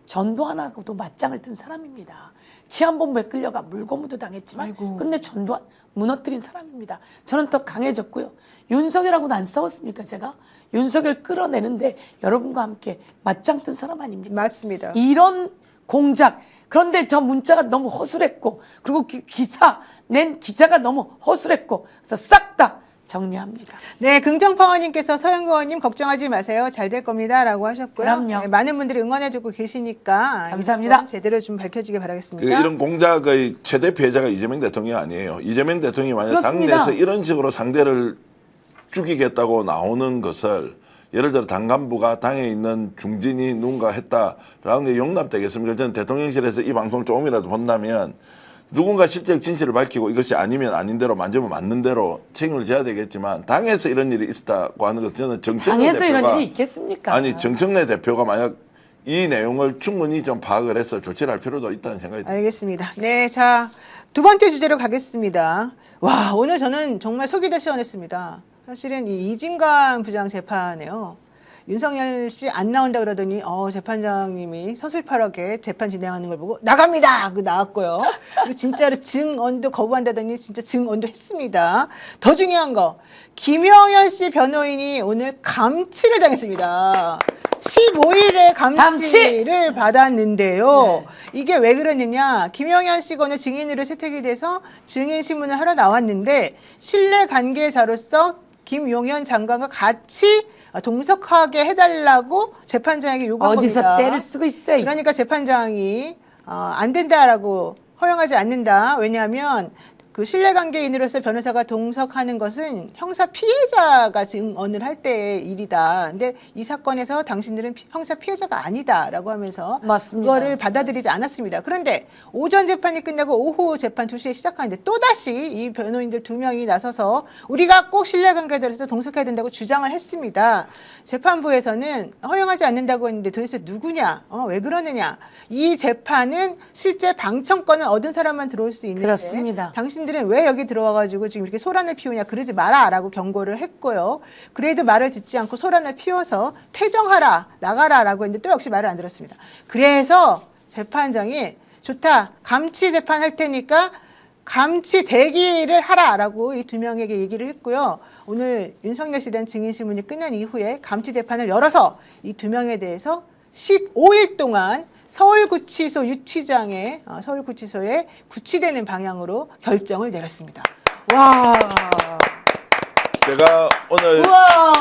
전두환하고도 맞짱을 뜬 사람입니다. 치안본부에 끌려가 물고문도 당했지만 아이고. 끝내 전두환 무너뜨린 사람입니다. 저는 더 강해졌고요. 윤석열하고는 안 싸웠습니까 제가? 윤석열 끌어내는데 여러분과 함께 맞짱 뜬 사람 아닙니까? 맞습니다. 이런 공작. 그런데 저 문자가 너무 허술했고 그리고 기사 낸 기자가 너무 허술했고 그래서 싹 다 정리합니다. 네, 긍정파워님께서 서영교 의원님 걱정하지 마세요. 잘 될 겁니다. 라고 하셨고요. 그럼요. 네, 많은 분들이 응원해주고 계시니까 감사합니다. 이건 제대로 좀 밝혀지길 그 바라겠습니다. 이런 공작의 최대 피해자가 이재명 대통령이 아니에요. 이재명 대통령이 만약 그렇습니다. 당내에서 이런 식으로 상대를 죽이겠다고 나오는 것을 예를 들어 당 간부가 당에 있는 중진이 누군가 했다라는 게 용납되겠습니까? 저는 대통령실에서 이 방송을 조금이라도 본다면 누군가 실제 진실을 밝히고 이것이 아니면 아닌 대로 만지면 맞는 대로 책임을 져야 되겠지만 당에서 이런 일이 있었다고 하는 것은 저는 정청래 당에서 대표가 이런 일이 있겠습니까? 아니 정청래 대표가 만약 이 내용을 충분히 좀 파악을 해서 조치를 할 필요도 있다는 생각이 듭니다. 알겠습니다. 네, 자, 두 번째 주제로 가겠습니다. 와, 오늘 저는 정말 속이 다 시원했습니다. 사실은 이 이진관 부장 재판에요. 윤석열 씨 안 나온다 그러더니 재판장님이 서슬퍼하게 재판 진행하는 걸 보고 나갑니다. 그 나왔고요. 그리고 진짜로 증언도 거부한다더니 진짜 증언도 했습니다. 더 중요한 거 김영현 씨 변호인이 오늘 감치를 당했습니다. 15일에 감치를 받았는데요. 네. 이게 왜 그러느냐. 김영현 씨가 오늘 증인으로 채택이 돼서 증인 신문을 하러 나왔는데 신뢰 관계자로서 김용현 장관과 같이 동석하게 해달라고 재판장에게 요구한 어디서 겁니다. 때를 쓰고 있어요. 그러니까 재판장이 안 된다라고 허용하지 않는다. 왜냐하면 그 신뢰관계인으로서 변호사가 동석하는 것은 형사 피해자가 증언을 할 때의 일이다. 근데 이 사건에서 당신들은 형사 피해자가 아니다라고 하면서 맞습니다. 그거를 받아들이지 않았습니다. 그런데 오전 재판이 끝나고 오후 재판 2시에 시작하는데 또다시 이 변호인들 2명이 나서서 우리가 꼭 신뢰관계자로서 동석해야 된다고 주장을 했습니다. 재판부에서는 허용하지 않는다고 했는데 도대체 누구냐? 왜 그러느냐? 이 재판은 실제 방청권을 얻은 사람만 들어올 수 있는데 그렇습니다. 당신들은 왜 여기 들어와가지고 지금 이렇게 소란을 피우냐 그러지 마라라고 경고를 했고요. 그래도 말을 듣지 않고 소란을 피워서 퇴정하라 나가라라고 했는데 또 역시 말을 안 들었습니다. 그래서 재판장이 좋다 감치 재판 할 테니까 감치 대기를 하라라고 이 2명에게 얘기를 했고요. 오늘 윤석열 씨에 대한 증인신문이 끝난 이후에 감치 재판을 열어서 이 2명에 대해서 15일 동안 서울구치소 유치장에 서울구치소에 구치되는 방향으로 결정을 내렸습니다. 와. 제가 오늘 우와.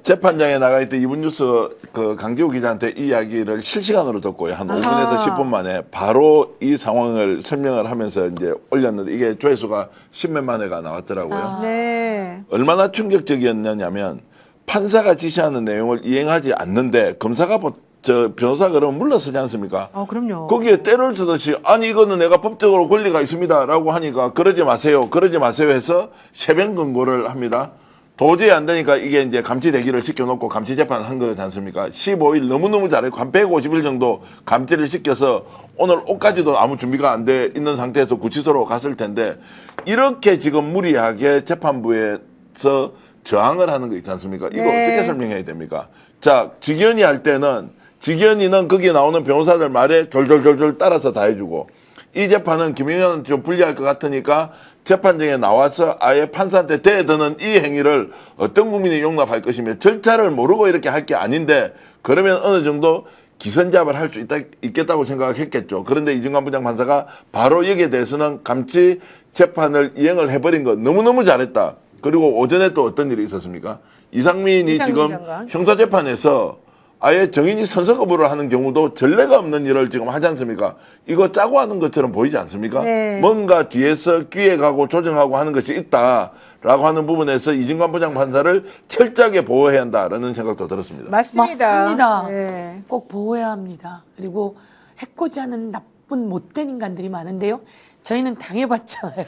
재판장에 나가 있던 이분뉴스 그 강기호 기자한테 이 이야기를 실시간으로 듣고요. 한 5분에서 10분 만에 바로 이 상황을 설명을 하면서 이제 올렸는데 이게 조회수가 10몇만 회가 나왔더라고요. 네. 얼마나 충격적이었냐면 판사가 지시하는 내용을 이행하지 않는데 검사가 저 변호사가 그러면 물러서지 않습니까? 그럼요. 거기에 때를 쓰듯이 아니 이거는 내가 법적으로 권리가 있습니다라고 하니까 그러지 마세요 해서 새변 권고를 합니다. 도저히 안 되니까 이게 이제 감치 대기를 시켜놓고 감치 재판을 한 거지 않습니까? 15일 너무너무 잘했고 한 150일 정도 감치를 시켜서 오늘 옷까지도 아무 준비가 안 돼 있는 상태에서 구치소로 갔을 텐데 이렇게 지금 무리하게 재판부에서 저항을 하는 거 있지 않습니까? 이거 네. 어떻게 설명해야 됩니까? 자, 직연이 할 때는 직연이는 거기에 나오는 변호사들 말에 졸졸졸졸 따라서 다 해주고 이 재판은 김영현은 좀 불리할 것 같으니까 재판정에 나와서 아예 판사한테 대드는 이 행위를 어떤 국민이 용납할 것이며 절차를 모르고 이렇게 할 게 아닌데 그러면 어느 정도 기선제압을 할 수 있겠다고 생각했겠죠. 그런데 이중관 부장판사가 바로 여기에 대해서는 감치 재판을 이행을 해버린 거 너무너무 잘했다. 그리고 오전에 또 어떤 일이 있었습니까? 이상민 지금 장관. 형사재판에서 아예 정인이 선서 거부를 하는 경우도 전례가 없는 일을 지금 하지 않습니까? 이거 짜고 하는 것처럼 보이지 않습니까? 네. 뭔가 뒤에서 기획하고 조정하고 하는 것이 있다라고 하는 부분에서 이진관 부장판사를 철저하게 보호해야 한다라는 생각도 들었습니다. 맞습니다. 맞습니다. 네. 꼭 보호해야 합니다. 그리고 해코지 하는 나쁜 못된 인간들이 많은데요. 저희는 당해봤잖아요.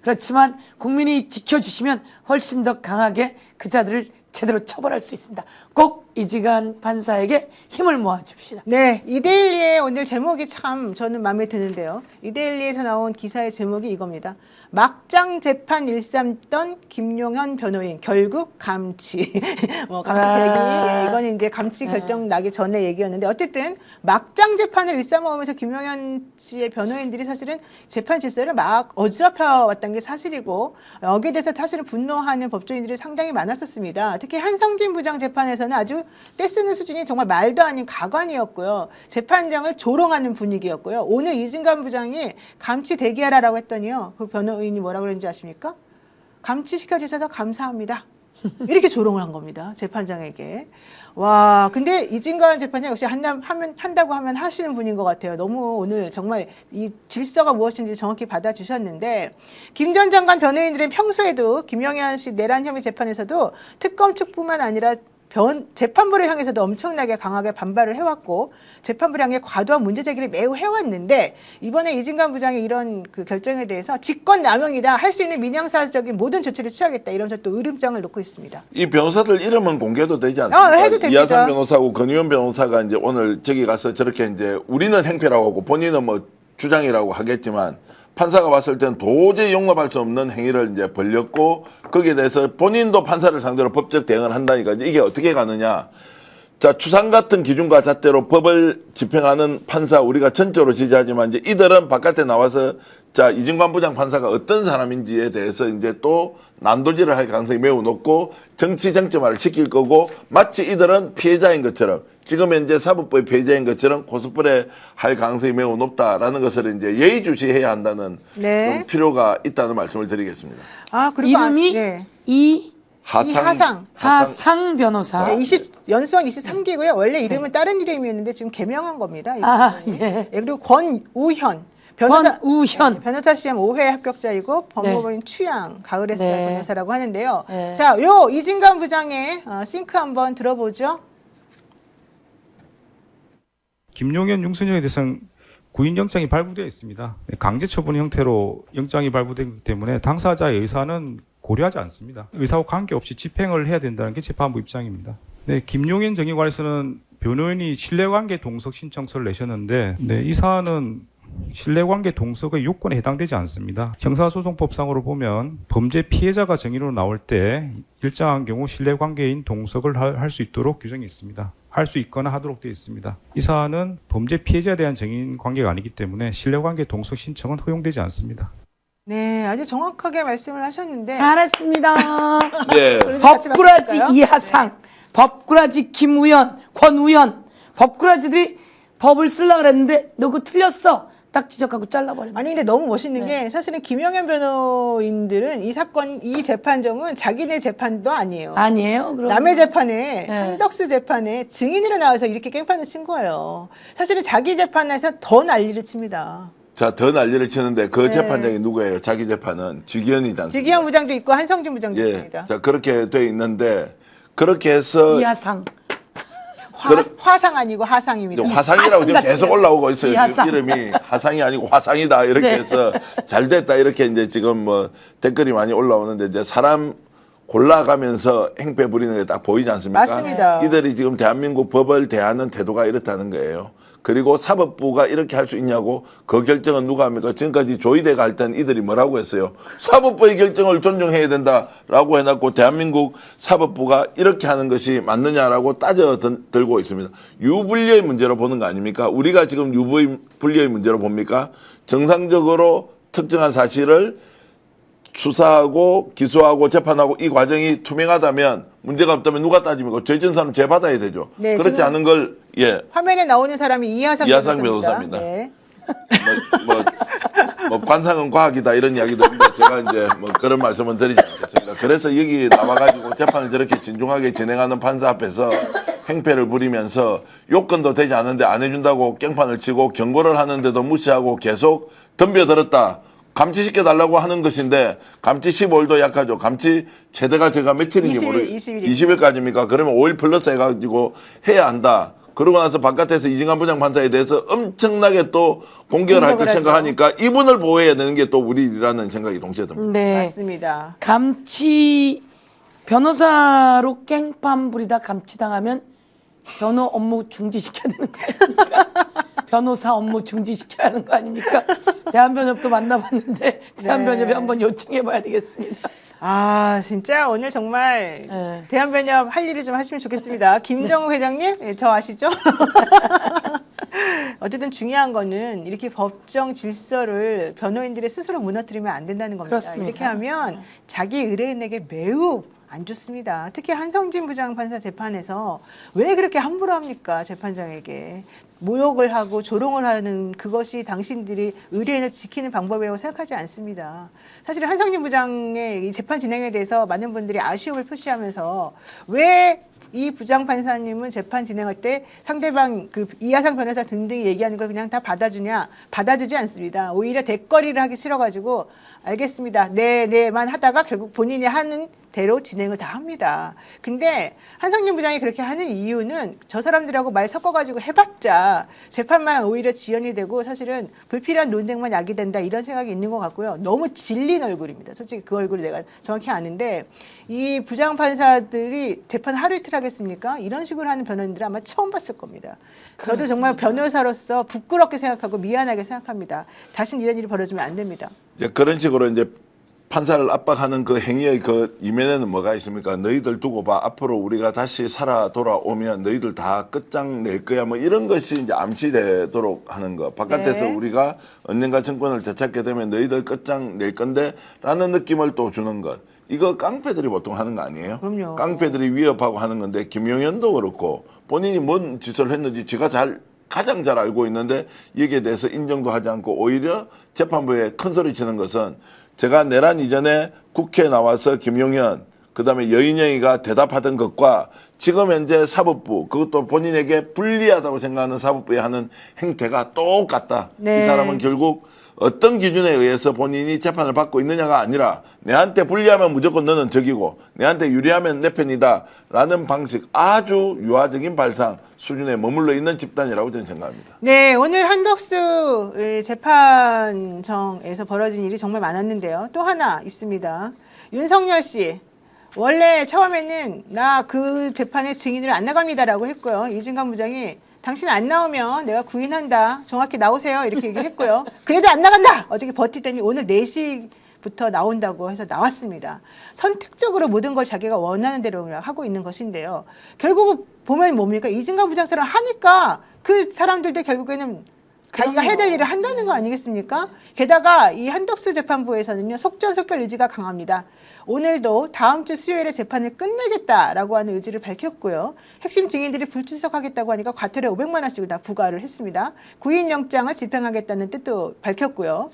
그렇지만 국민이 지켜주시면 훨씬 더 강하게 그 자들을 제대로 처벌할 수 있습니다. 꼭 이지간 판사에게 힘을 모아줍시다. 네, 이데일리의 오늘 제목이 참 저는 마음에 드는데요. 이데일리에서 나온 기사의 제목이 이겁니다. 막장 재판 일삼던 김용현 변호인 결국 감치. 감치 얘기. 예, 이건 이제 감치 결정 나기 전에 얘기였는데 어쨌든 막장 재판을 일삼아오면서 김용현 씨의 변호인들이 사실은 재판 질서를 막 어지럽혀 왔다는 게 사실이고 여기에 대해서 사실은 분노하는 법조인들이 상당히 많았었습니다. 특히 한성진 부장 재판에서는 아주 떼쓰는 수준이 정말 말도 아닌 가관이었고요. 재판장을 조롱하는 분위기였고요. 오늘 이진관 부장이 감치 대기하라라고 했더니요. 그 변호인이 뭐라고 그랬는지 아십니까? 감치시켜 주셔서 감사합니다. 이렇게 조롱을 한 겁니다. 재판장에게. 와, 근데 이진관 재판장 역시 한다고 하면 하시는 분인 것 같아요. 너무 오늘 정말 이 질서가 무엇인지 정확히 받아주셨는데 김 전 장관 변호인들은 평소에도 김영현 씨 내란 혐의 재판에서도 특검 측뿐만 아니라 재판부를 향해서도 엄청나게 강하게 반발을 해왔고 재판부를 향해 과도한 문제 제기를 매우 해왔는데 이번에 이진관 부장의 이런 그 결정에 대해서 직권남용이다. 할 수 있는 민형사적인 모든 조치를 취하겠다. 이러면서 또 으름장을 놓고 있습니다. 이 변호사들 이름은 공개도 되지 않습니까? 해도 됩니다. 이하상 변호사하고 권의원 변호사가 이제 오늘 저기 가서 저렇게 이제 우리는 행패라고 하고 본인은 뭐 주장이라고 하겠지만 판사가 봤을 때는 도저히 용납할 수 없는 행위를 이제 벌렸고 거기에 대해서 본인도 판사를 상대로 법적 대응을 한다니까 이게 어떻게 가느냐. 자, 추상 같은 기준과 잣대로 법을 집행하는 판사 우리가 전적으로 지지하지만 이제 이들은 바깥에 나와서 자, 이진관 부장 판사가 어떤 사람인지에 대해서 이제 또 난도질을 할 가능성이 매우 높고 정치 쟁점화를 시킬 거고 마치 이들은 피해자인 것처럼 지금 현재 사법부의 피해자인 것처럼 코스프레 할 가능성이 매우 높다라는 것을 이제 예의주시해야 한다는 네. 좀 필요가 있다는 말씀을 드리겠습니다. 그리고 이름이 네. 하상 변호사. 네, 연수원 23기고요. 원래 이름은 다른 이름이었는데 지금 개명한 겁니다. 예. 그리고 권우현. 권우현. 변호사 시험 5회 합격자이고 법무법인 취향 가을의 살 네. 변호사라고 하는데요. 네. 자, 요 이진관 부장의 싱크 한번 들어보죠. 김용현, 윤석열에 대해서는 구인영장이 발부되어 있습니다. 강제 처분 형태로 영장이 발부되기 때문에 당사자의 의사는 고려하지 않습니다. 의사와 관계없이 집행을 해야 된다는 게 재판부 입장입니다. 네, 김용현 정의관에서는 변호인이 신뢰관계 동석 신청서를 내셨는데 이 사안은 신뢰관계 동석의 요건에 해당되지 않습니다. 형사소송법상으로 보면 범죄 피해자가 정의로 나올 때 일정한 경우 신뢰관계인 동석을 할 수 있도록 규정이 있습니다. 할 수 있거나 하도록 되어 있습니다. 이 사안은 범죄 피해자에 대한 정인 관계가 아니기 때문에 신뢰관계 동석 신청은 허용되지 않습니다. 네, 아주 정확하게 말씀을 하셨는데 잘했습니다. 예. 법꾸라지 이하상, 법꾸라지 김우현, 권우현. 법꾸라지들이 법을 쓰려고 그랬는데 너 그거 틀렸어. 딱 지적하고 잘라버렸네. 아니 근데 너무 멋있는 게 사실은 김영현 변호인들은 이 재판정은 자기네 재판도 아니에요. 아니에요? 그럼. 남의 재판에 네. 한덕수 재판에 증인으로 나와서 이렇게 깽판을 친 거예요. 사실은 자기 재판에서 더 난리를 칩니다. 자, 더 난리를 치는데 그 네. 재판장이 누구예요? 자기 재판은 직위원이지 않습니까? 직위원 부장도 있고 한성진 부장도 예. 있습니다. 자, 그렇게 돼 있는데 그렇게 해서 이하상. 화상 아니고 하상입니다. 화상이라고 지금 계속 올라오고 있어요. 이하상. 이름이 하상이 아니고 화상이다 이렇게 네. 해서 잘 됐다 이렇게 이제 지금 뭐 댓글이 많이 올라오는데 이제 사람 골라가면서 행패 부리는 게 딱 보이지 않습니까? 맞습니다. 이들이 지금 대한민국 법을 대하는 태도가 이렇다는 거예요. 그리고 사법부가 이렇게 할 수 있냐고 그 결정은 누가 합니까? 지금까지 조의대가 할 때는 이들이 뭐라고 했어요? 사법부의 결정을 존중해야 된다라고 해놨고 대한민국 사법부가 이렇게 하는 것이 맞느냐라고 따져 들고 있습니다. 유불리의 문제로 보는 거 아닙니까? 우리가 지금 유불리의 문제로 봅니까? 정상적으로 특정한 사실을 수사하고 기소하고 재판하고 이 과정이 투명하다면 문제가 없다면 누가 따집니까? 죄 지은 사람 죄 받아야 되죠. 네, 그렇지 지금 않은 걸 화면에 나오는 사람이 이하상 변호사입니다. 네. 뭐 관상은 과학이다 이런 이야기도 있는데 제가 이제 뭐 그런 말씀은 드리지 않겠습니다. 그래서 여기 나와가지고 재판을 저렇게 진중하게 진행하는 판사 앞에서 행패를 부리면서 요건도 되지 않은데 안 해준다고 깽판을 치고 경고를 하는데도 무시하고 계속 덤벼들었다. 감치시켜 달라고 하는 것인데 감치 15일도 약하죠. 감치 최대가 제가 며칠인지 20일, 모르 20일. 20일까지입니까? 그러면 5일 플러스 해가지고 해야 한다. 그러고 나서 바깥에서 이진관 부장판사에 대해서 엄청나게 또 공격을 할 걸 공격을 하죠. 생각하니까 이분을 보호해야 되는 게 또 우리 일이라는 생각이 동시에 듭니다. 네. 맞습니다. 감치 변호사로 깽판 부리다 감치당하면 변호 업무 중지시켜야 되는 거 아닙니까? 변호사 업무 중지시켜야 하는 거 아닙니까? 대한변협도 만나봤는데 대한변협에 한번 요청해봐야 되겠습니다. 아 진짜 오늘 정말 네. 대한변협 할 일을 좀 하시면 좋겠습니다. 김정우 회장님, 예, 저 아시죠? 어쨌든 중요한 거는 이렇게 법정 질서를 변호인들의 스스로 무너뜨리면 안 된다는 겁니다. 그렇습니다. 이렇게 하면 자기 의뢰인에게 매우 안 좋습니다. 특히 한성진 부장판사 재판에서 왜 그렇게 함부로 합니까? 재판장에게. 모욕을 하고 조롱을 하는 그것이 당신들이 의뢰인을 지키는 방법이라고 생각하지 않습니다. 사실 한성진 부장의 이 재판 진행에 대해서 많은 분들이 아쉬움을 표시하면서 왜 이 부장판사님은 재판 진행할 때 상대방 그 이하상 변호사 등등이 얘기하는 걸 그냥 다 받아주냐? 받아주지 않습니다. 오히려 대거리를 하기 싫어가지고 알겠습니다. 네만 하다가 결국 본인이 하는 대로 진행을 다 합니다. 근데 한성진 부장이 그렇게 하는 이유는 저 사람들하고 말 섞어가지고 해봤자 재판만 오히려 지연이 되고 사실은 불필요한 논쟁만 야기된다 이런 생각이 있는 것 같고요. 너무 질린 얼굴입니다. 솔직히 그 얼굴을 내가 정확히 아는데 이 부장판사들이 재판 하루 이틀 하겠습니까? 이런 식으로 하는 변호인들은 아마 처음 봤을 겁니다. 저도 정말 변호사로서 부끄럽게 생각하고 미안하게 생각합니다. 다시는 이런 일이 벌어지면 안 됩니다. 이제 그런 식으로 이제 판사를 압박하는 그 행위의 그 이면에는 뭐가 있습니까? 너희들 두고 봐. 앞으로 우리가 다시 살아 돌아오면 너희들 다 끝장낼 거야. 뭐 이런 것이 이제 암시되도록 하는 거. 바깥에서 네. 우리가 언젠가 정권을 되찾게 되면 너희들 끝장낼 건데 라는 느낌을 또 주는 것. 이거 깡패들이 보통 하는 거 아니에요? 그럼요. 깡패들이 위협하고 하는 건데 김용현도 그렇고 본인이 뭔 짓을 했는지 지가 가장 잘 알고 있는데 여기에 대해서 인정도 하지 않고 오히려 재판부에 큰 소리 치는 것은 제가 내란 이전에 국회에 나와서 김용현 그다음에 여인영이가 대답하던 것과 지금 현재 사법부 그것도 본인에게 불리하다고 생각하는 사법부에 하는 행태가 똑같다. 네. 이 사람은 결국 어떤 기준에 의해서 본인이 재판을 받고 있느냐가 아니라 내한테 불리하면 무조건 너는 적이고 내한테 유리하면 내 편이다 라는 방식 아주 유아적인 발상 수준에 머물러 있는 집단이라고 저는 생각합니다. 네, 오늘 한덕수 재판정에서 벌어진 일이 정말 많았는데요. 또 하나 있습니다. 윤석열 씨, 원래 처음에는 나 그 재판에 증인으로 안 나갑니다라고 했고요. 이진관 부장이 당신 안 나오면 내가 구인한다. 정확히 나오세요. 이렇게 얘기했고요. 그래도 안 나간다. 어저께 버티더니 오늘 4시부터 나온다고 해서 나왔습니다. 선택적으로 모든 걸 자기가 원하는 대로 하고 있는 것인데요. 결국 보면 뭡니까? 이진관 부장처럼 하니까 그 사람들도 결국에는 자기가 해야 될 일을 한다는 거 아니겠습니까? 게다가 이 한덕수 재판부에서는요. 속전속결 의지가 강합니다. 오늘도 다음 주 수요일에 재판을 끝내겠다라고 하는 의지를 밝혔고요. 핵심 증인들이 불출석하겠다고 하니까 과태료 500만 원씩을 다 부과를 했습니다. 구인영장을 집행하겠다는 뜻도 밝혔고요.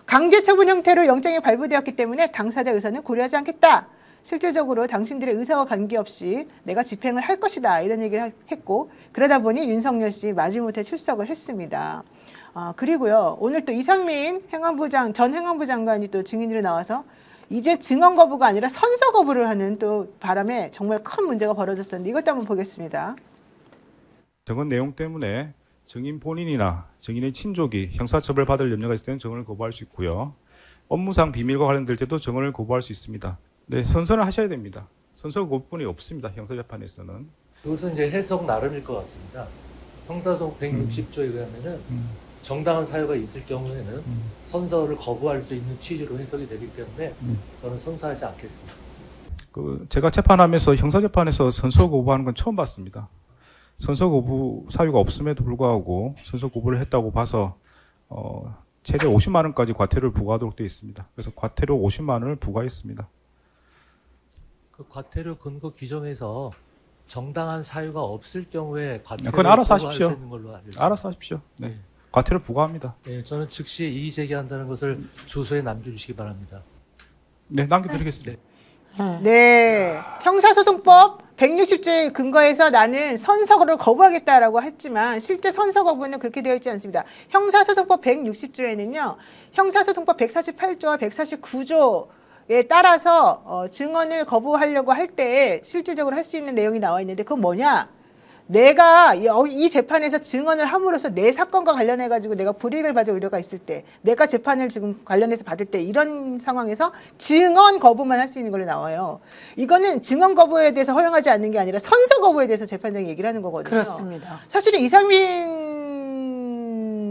강제 처분 형태로 영장이 발부되었기 때문에 당사자 의사는 고려하지 않겠다. 실질적으로 당신들의 의사와 관계없이 내가 집행을 할 것이다. 이런 얘기를 했고 그러다 보니 윤석열 씨 마지못해 출석을 했습니다. 그리고요. 오늘 또 이상민 전 행안부 장관이 또 증인으로 나와서 이제 증언 거부가 아니라 선서 거부를 하는 또 바람에 정말 큰 문제가 벌어졌었는데 이것도 한번 보겠습니다. 증언 내용 때문에 증인 본인이나 증인의 친족이 형사처벌 받을 염려가 있을 때는 증언을 거부할 수 있고요. 업무상 비밀과 관련될 때도 증언을 거부할 수 있습니다. 네, 선서를 하셔야 됩니다. 선서 거부권이 없습니다. 형사재판에서는. 그것은 이제 해석 나름일 것 같습니다. 형사소송 160조에 의하면은 정당한 사유가 있을 경우에는 선서를 거부할 수 있는 취지로 해석이 되기 때문에 저는 선서하지 않겠습니다. 제가 재판하면서 형사재판에서 선서 거부하는 건 처음 봤습니다. 선서 거부 사유가 없음에도 불구하고 선서 거부를 했다고 봐서 최대 50만 원까지 과태료를 부과하도록 되어 있습니다. 그래서 과태료 50만 원을 부과했습니다. 그 과태료 근거 규정에서 정당한 사유가 없을 경우에 과태료를 그건 알아서 부과할 수 하십시오. 있는 걸로 알고 있습니다. 알아서 하십시오. 네. 과태료 부과합니다. 네, 저는 즉시 이의 제기한다는 것을 주소에 남겨주시기 바랍니다. 네, 남겨드리겠습니다. 네. 형사소송법 160조에 근거해서 나는 선서를 거부하겠다라고 했지만 실제 선서 거부는 그렇게 되어 있지 않습니다. 형사소송법 160조에는요. 형사소송법 148조와 149조에 따라서 증언을 거부하려고 할 때 실질적으로 할 수 있는 내용이 나와 있는데 그건 뭐냐? 내가 이 재판에서 증언을 함으로써 내 사건과 관련해 가지고 내가 불이익을 받을 우려가 있을 때, 내가 재판을 지금 관련해서 받을 때 이런 상황에서 증언 거부만 할 수 있는 걸로 나와요. 이거는 증언 거부에 대해서 허용하지 않는 게 아니라 선서 거부에 대해서 재판장이 얘기를 하는 거거든요. 그렇습니다. 사실은 이상민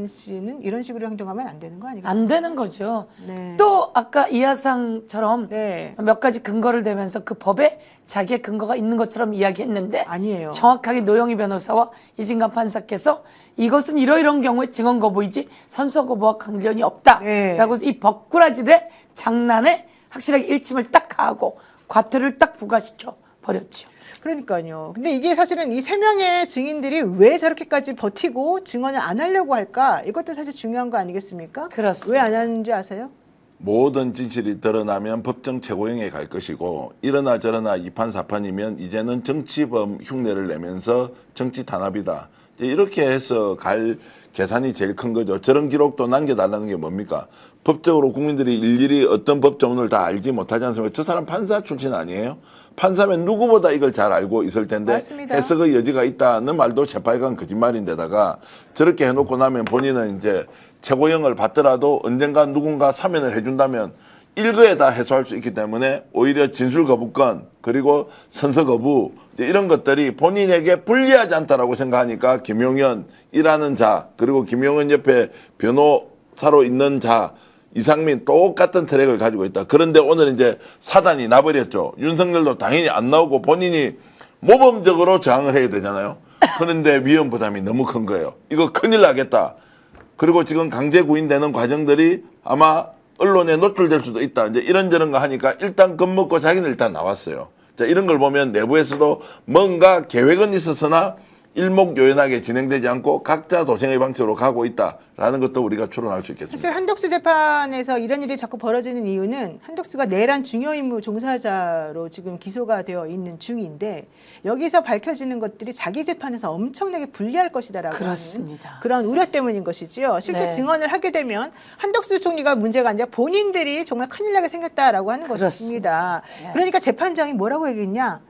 씨는 이런 식으로 행동하면 안 되는 거 아니겠어요? 안 되는 거죠. 네. 또 아까 이하상처럼 네. 몇 가지 근거를 대면서 그 법에 자기의 근거가 있는 것처럼 이야기했는데 아니에요. 정확하게 노영희 변호사와 이진관 판사께서 이것은 이러이러한 경우에 증언 거부이지 선서 거부와 관련이 없다라고 네. 해서 이 법꾸라지들의 장난에 확실하게 일침을 딱 가하고 과태료를 딱 부과시켜 버렸죠. 그러니까요. 근데 이게 사실은 이 세 명의 증인들이 왜 저렇게까지 버티고 증언을 안 하려고 할까? 이것도 사실 중요한 거 아니겠습니까? 그렇습니다. 왜 안 하는지 아세요? 모든 진실이 드러나면 법정 최고형에 갈 것이고 이러나 저러나 이판사판이면 이제는 정치범 흉내를 내면서 정치 탄압이다. 이렇게 해서 갈 계산이 제일 큰 거죠. 저런 기록도 남겨달라는 게 뭡니까? 법적으로 국민들이 일일이 어떤 법조문을 다 알지 못하지 않습니까? 저 사람 판사 출신 아니에요? 판사면 누구보다 이걸 잘 알고 있을 텐데 맞습니다. 해석의 여지가 있다는 말도 재판관 거짓말인데다가 저렇게 해놓고 나면 본인은 이제 최고형을 받더라도 언젠가 누군가 사면을 해준다면 일거에 다 해소할 수 있기 때문에 오히려 진술 거부권 그리고 선서 거부 이런 것들이 본인에게 불리하지 않다라고 생각하니까 김용현이라는 자 그리고 김용현 옆에 변호사로 있는 자 이상민 똑같은 트랙을 가지고 있다. 그런데 오늘 이제 사단이 나버렸죠. 윤석열도 당연히 안 나오고 본인이 모범적으로 저항을 해야 되잖아요. 그런데 위험 부담이 너무 큰 거예요. 이거 큰일 나겠다. 그리고 지금 강제 구인되는 과정들이 아마 언론에 노출될 수도 있다. 이제 이런저런 거 하니까 일단 겁먹고 자기는 일단 나왔어요. 자, 이런 걸 보면 내부에서도 뭔가 계획은 있었으나 일목요연하게 진행되지 않고 각자 도생의 방식으로 가고 있다라는 것도 우리가 추론할 수 있겠습니다. 사실 한덕수 재판에서 이런 일이 자꾸 벌어지는 이유는 한덕수가 내란 중요임무 종사자로 지금 기소가 되어 있는 중인데 여기서 밝혀지는 것들이 자기 재판에서 엄청나게 불리할 것이다라고 그렇습니다. 하는 그런 우려 때문인 것이지요. 실제 네. 증언을 하게 되면 한덕수 총리가 문제가 아니라 본인들이 정말 큰일 나게 생겼다라고 하는 그렇습니다. 것입니다. 네. 그러니까 재판장이 뭐라고 얘기했냐?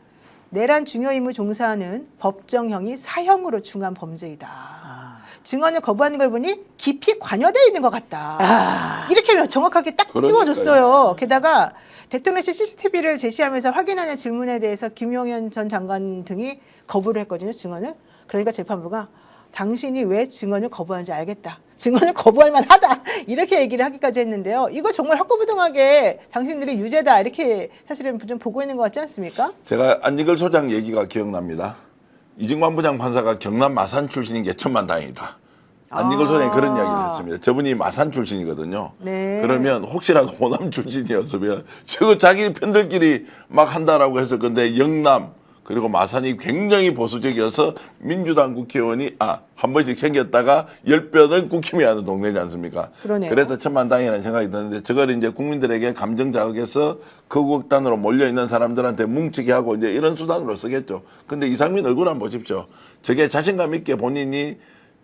내란 중요임무 종사는 법정형이 사형으로 중한 범죄이다. 증언을 거부하는 걸 보니 깊이 관여되어 있는 것 같다. 이렇게 정확하게 딱 그러니까요. 찝어줬어요. 게다가 대통령실 CCTV를 제시하면서 확인하는 질문에 대해서 김용현 전 장관 등이 거부를 했거든요. 증언을. 그러니까 재판부가 당신이 왜 증언을 거부하는지 알겠다. 증언을 거부할 만하다. 이렇게 얘기를 하기까지 했는데요. 이거 정말 확고부동하게 당신들이 유죄다. 이렇게 사실은 좀 보고 있는 것 같지 않습니까? 제가 안지걸 소장 얘기가 기억납니다. 이승만 부장 판사가 경남 마산 출신인 게 천만다행이다. 안지걸 소장이 그런 이야기를 했습니다. 저분이 마산 출신이거든요. 네. 그러면 혹시라도 호남 출신이었으면 저거 자기 편들끼리 막 한다라고 했을 건데 영남 그리고 마산이 굉장히 보수적이어서 민주당 국회의원이 한 번씩 생겼다가 10번은 국힘이 하는 동네지 않습니까? 그러네요. 그래서 천만다행이라는 생각이 드는데 저걸 이제 국민들에게 감정 자극해서 거국단으로 몰려있는 사람들한테 뭉치게 하고 이제 이런 수단으로 쓰겠죠. 근데 이상민 얼굴 한번 보십시오. 저게 자신감 있게 본인이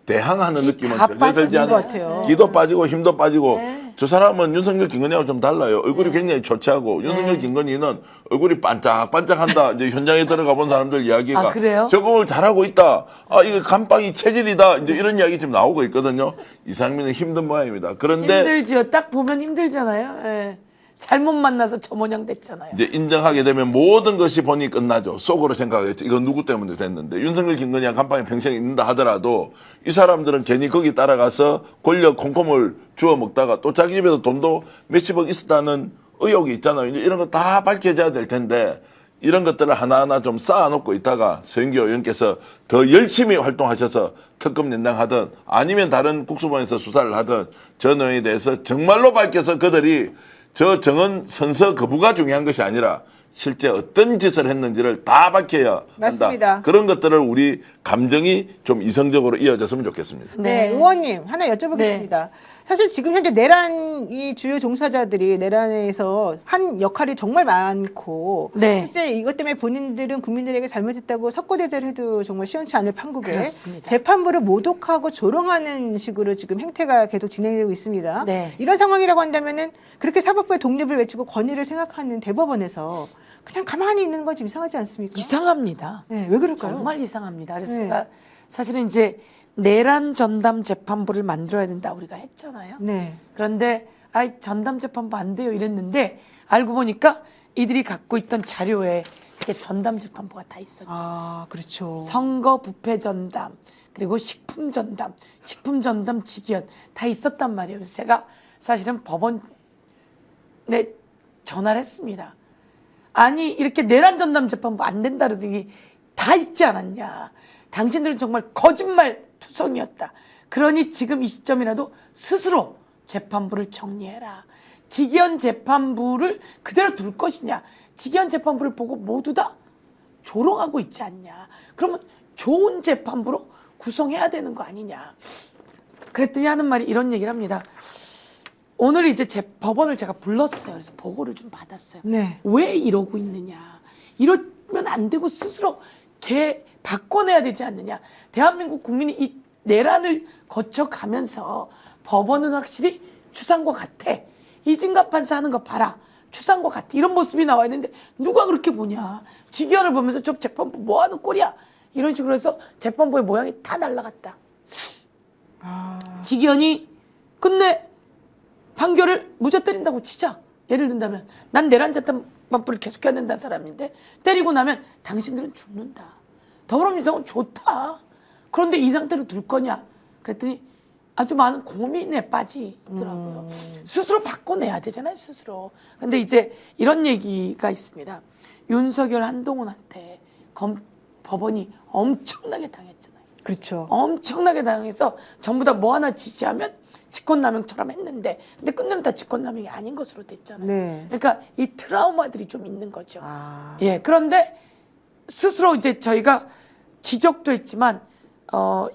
대항하는 느낌은 다 전혀 들지 빠진 것 않아요. 같아요. 기도 빠지고 힘도 빠지고 저 사람은 윤석열 김건희하고 좀 달라요. 얼굴이 굉장히 초췌하고 윤석열 김건희는 얼굴이 반짝반짝한다. 이제 현장에 들어가 본 사람들 이야기가 아, 그래요? 적응을 잘하고 있다. 아 이거 감방이 체질이다. 이제 이런 이야기 지금 나오고 있거든요. 이상민은 힘든 모양입니다. 그런데 힘들지요. 딱 보면 힘들잖아요. 예. 잘못 만나서 저 모양 됐잖아요. 이제 인정하게 되면 모든 것이 본인이 끝나죠. 속으로 생각하겠죠. 이건 누구 때문에 됐는데. 윤석열 김건희와 감방에 평생이 있는다 하더라도 이 사람들은 괜히 거기 따라가서 권력 콩콩을 주워 먹다가 또 자기 집에서 돈도 몇십억 있었다는 의혹이 있잖아요. 이제 이런 거 다 밝혀져야 될 텐데 이런 것들을 하나하나 좀 쌓아놓고 있다가 서영교 의원께서 더 열심히 활동하셔서 특검 연장하든 아니면 다른 국수본에서 수사를 하든 전 의원에 대해서 정말로 밝혀서 그들이 저 정은 선서 거부가 중요한 것이 아니라 실제 어떤 짓을 했는지를 다 밝혀야 맞습니다. 한다. 그런 것들을 우리 감정이 좀 이성적으로 이어졌으면 좋겠습니다. 네, 의원님 하나 여쭤보겠습니다. 사실 지금 현재 내란 이 주요 종사자들이 내란에서 한 역할이 정말 많고 네. 실제 이것 때문에 본인들은 국민들에게 잘못했다고 석고대죄를 해도 정말 시원치 않을 판국에 그렇습니다. 재판부를 모독하고 조롱하는 식으로 지금 행태가 계속 진행되고 있습니다. 네. 이런 상황이라고 한다면은 그렇게 사법부의 독립을 외치고 권위를 생각하는 대법원에서 그냥 가만히 있는 건 좀 이상하지 않습니까? 이상합니다. 네, 왜 그럴까요? 정말 이상합니다. 그래서 네. 제가 사실은 이제 내란 전담 재판부를 만들어야 된다 우리가 했잖아요. 네. 그런데 아이 전담 재판부 안 돼요 이랬는데 알고 보니까 이들이 갖고 있던 자료에 이게 전담 재판부가 다 있었죠. 아, 그렇죠. 선거 부패 전담 그리고 식품 전담, 식품 전담 직위원 다 있었단 말이에요. 그래서 제가 사실은 법원에 전화를 했습니다. 아니 이렇게 내란 전담 재판부 안 된다 그러더니 다 있지 않았냐. 당신들은 정말 거짓말 투성이었다. 그러니 지금 이 시점이라도 스스로 재판부를 정리해라. 직위원 재판부를 그대로 둘 것이냐. 직위원 재판부를 보고 모두 다 조롱하고 있지 않냐. 그러면 좋은 재판부로 구성해야 되는 거 아니냐. 그랬더니 하는 말이 이런 얘기를 합니다. 오늘 이제 법원을 제가 불렀어요. 그래서 보고를 좀 받았어요. 네. 왜 이러고 있느냐. 이러면 안 되고 스스로 바꿔내야 되지 않느냐. 대한민국 국민이 이 내란을 거쳐가면서 법원은 확실히 추상과 같아. 이진갑 판사 하는 거 봐라. 추상과 같아. 이런 모습이 나와 있는데 누가 그렇게 보냐. 직위원을 보면서 저 재판부 뭐 하는 꼴이야. 이런 식으로 해서 재판부의 모양이 다 날라갔다. 직위원이 끝내 판결을 무죄 때린다고 치자. 예를 든다면 난 내란 재판부를 계속해야 된다는 사람인데 때리고 나면 당신들은 죽는다. 더불어민주당은 좋다. 그런데 이 상태로 둘 거냐. 그랬더니 아주 많은 고민에 빠지더라고요. 스스로 바꿔내야 되잖아요. 스스로. 근데 이제 이런 얘기가 있습니다. 윤석열 한동훈한테 법원이 엄청나게 당했잖아요. 그렇죠. 엄청나게 당해서 전부 다 뭐 하나 지시하면 직권남용처럼 했는데 근데 끝내면 다 직권남용이 아닌 것으로 됐잖아요. 네. 그러니까 이 트라우마들이 좀 있는 거죠. 아. 예, 그런데 스스로 이제 저희가 지적도 했지만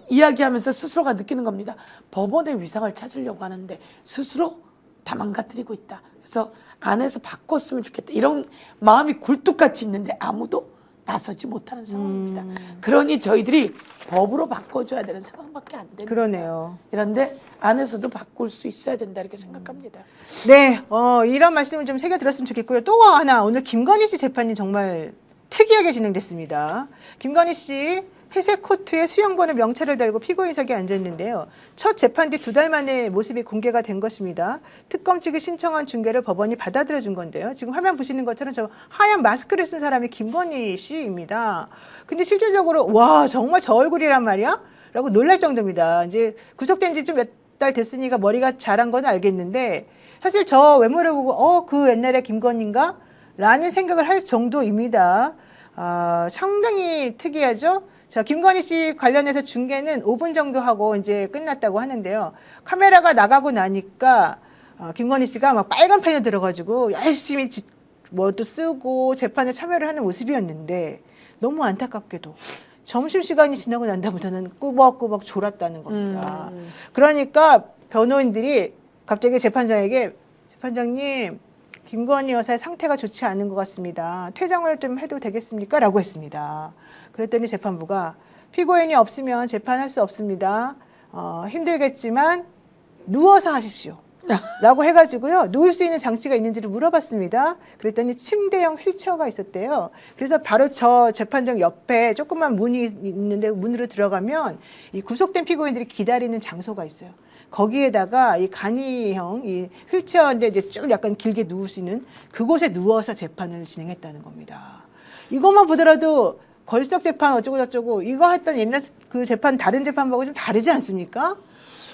이야기하면서 스스로가 느끼는 겁니다. 법원의 위상을 찾으려고 하는데 스스로 다 망가뜨리고 있다. 그래서 안에서 바꿨으면 좋겠다. 이런 마음이 굴뚝같이 있는데 아무도 나서지 못하는 상황입니다. 그러니 저희들이 법으로 바꿔줘야 되는 상황밖에 안 됩니다. 그러네요. 이런데 안에서도 바꿀 수 있어야 된다 이렇게 생각합니다. 네, 이런 말씀을 좀 새겨 들었으면 좋겠고요. 또 하나 오늘 김건희 씨 재판이 정말 특이하게 진행됐습니다. 김건희 씨 회색 코트에 수영번호 명찰을 달고 피고인석에 앉아 있는데요. 첫 재판 뒤 2달 만에 모습이 공개가 된 것입니다. 특검 측이 신청한 중계를 법원이 받아들여 준 건데요. 지금 화면 보시는 것처럼 저 하얀 마스크를 쓴 사람이 김건희 씨입니다. 근데 실질적으로 와 정말 저 얼굴이란 말이야? 라고 놀랄 정도입니다. 이제 구속된 지 좀 몇 달 됐으니까 머리가 자란 건 알겠는데 사실 저 외모를 보고 그 옛날에 김건희인가? 라는 생각을 할 정도입니다. 상당히 특이하죠? 자, 김건희 씨 관련해서 중계는 5분 정도 하고 이제 끝났다고 하는데요. 카메라가 나가고 나니까 김건희 씨가 막 빨간 펜에 들어가지고 열심히 뭐도 쓰고 재판에 참여를 하는 모습이었는데 너무 안타깝게도 점심시간이 지나고 난 다음부터는 꾸벅꾸벅 졸았다는 겁니다. 그러니까 변호인들이 갑자기 재판장에게 재판장님 김건희 여사의 상태가 좋지 않은 것 같습니다. 퇴정을 좀 해도 되겠습니까? 라고 했습니다. 그랬더니 재판부가 피고인이 없으면 재판할 수 없습니다. 힘들겠지만 누워서 하십시오. 라고 해가지고요. 누울 수 있는 장치가 있는지를 물어봤습니다. 그랬더니 침대형 휠체어가 있었대요. 그래서 바로 저 재판정 옆에 조그만 문이 있는데 문으로 들어가면 이 구속된 피고인들이 기다리는 장소가 있어요. 거기에다가 이 간이형 이 휠체어인데 이제 쭉 약간 길게 누울 수 있는 그곳에 누워서 재판을 진행했다는 겁니다. 이것만 보더라도 걸석 재판 어쩌고 저쩌고 이거 했던 옛날 그 재판 다른 재판하고 좀 다르지 않습니까?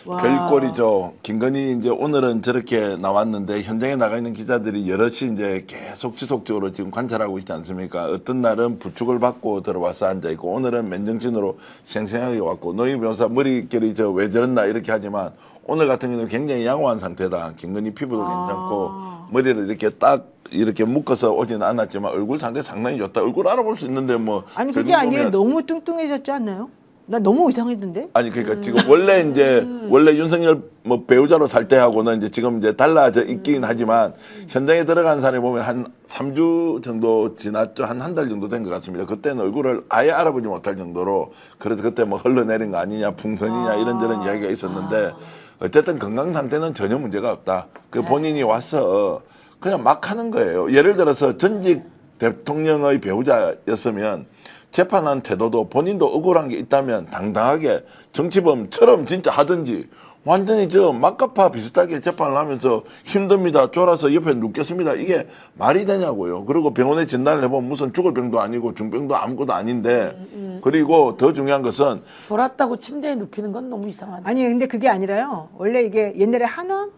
와. 별꼴이죠. 김건희 이제 오늘은 저렇게 나왔는데 현장에 나가 있는 기자들이 여럿이 이제 계속 지속적으로 지금 관찰하고 있지 않습니까? 어떤 날은 부축을 받고 들어와서 앉아 있고 오늘은 맨정신으로 생생하게 왔고 노희 변호사 머릿결이 저 왜 저랬나 이렇게 하지만 오늘 같은 경우는 굉장히 양호한 상태다. 김건희 피부도 괜찮고 머리를 이렇게 딱 이렇게 묶어서 오지는 않았지만 얼굴 상태 상당히 좋다. 얼굴 알아볼 수 있는데 뭐 아니 그게 결국 아니에요. 보면 너무 뚱뚱해졌지 않나요? 나 너무 이상했던데. 아니 그러니까 지금 원래 이제 원래 윤석열 뭐 배우자로 살 때하고는 이제 지금 이제 달라져 있긴 하지만 현장에 들어간 사람이 보면 한 3주 정도 지났죠. 한 달 정도 된 것 같습니다. 그때는 얼굴을 아예 알아보지 못할 정도로 그래서 그때 뭐 흘러내린 거 아니냐 풍선이냐 이런저런 이야기가 있었는데 어쨌든 건강 상태는 전혀 문제가 없다. 그 본인이 와서 그냥 막 하는 거예요. 예를 들어서 전직 대통령의 배우자였으면 재판한 태도도 본인도 억울한 게 있다면 당당하게 정치범처럼 진짜 하든지 완전히 저 막가파 비슷하게 재판을 하면서 힘듭니다. 졸아서 옆에 눕겠습니다. 이게 말이 되냐고요. 그리고 병원에 진단을 해보면 무슨 죽을 병도 아니고 중병도 아무것도 아닌데 그리고 더 중요한 것은 졸았다고 침대에 눕히는 건 너무 이상하네. 아니 근데 그게 아니라요. 원래 이게 옛날에 한원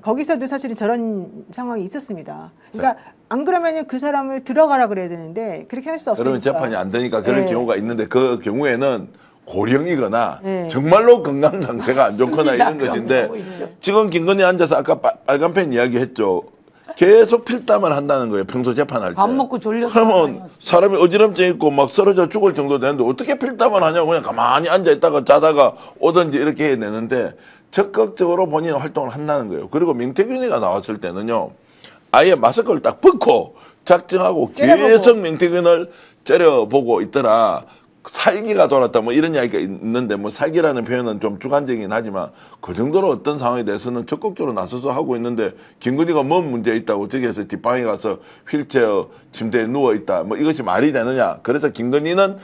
거기서도 사실은 저런 상황이 있었습니다. 그러니까 안 그러면은 그 사람을 들어가라 그래야 되는데 그렇게 할 수 없으니까. 그러면 재판이 안 되니까 그런 네. 경우가 있는데 그 경우에는 고령이거나 네. 정말로 건강 상태가 안 좋거나 이런 그런 것인데 경우 있죠. 지금 김건희 앉아서 아까 빨간펜 이야기했죠. 계속 필담을 한다는 거예요. 평소 재판할 때. 밥 먹고 졸려서 그러면 많이 왔어요. 사람이 어지럼증 있고 막 쓰러져 죽을 정도 되는데 어떻게 필담을 하냐고 그냥 가만히 앉아 있다가 자다가 오든지 이렇게 해야 되는데 적극적으로 본인 활동을 한다는 거예요. 그리고 민태균이가 나왔을 때는요. 아예 마스크를 딱 벗고 작정하고 째려보고. 계속 민태균을 째려보고 있더라. 살기가 돌았다 뭐 이런 이야기가 있는데 뭐 살기라는 표현은 좀 주관적이긴 하지만 그 정도로 어떤 상황에 대해서는 적극적으로 나서서 하고 있는데 김건희가 뭔 문제 있다고 저기에서 뒷방에 가서 휠체어 침대에 누워 있다 뭐 이것이 말이 되느냐. 그래서 김건희는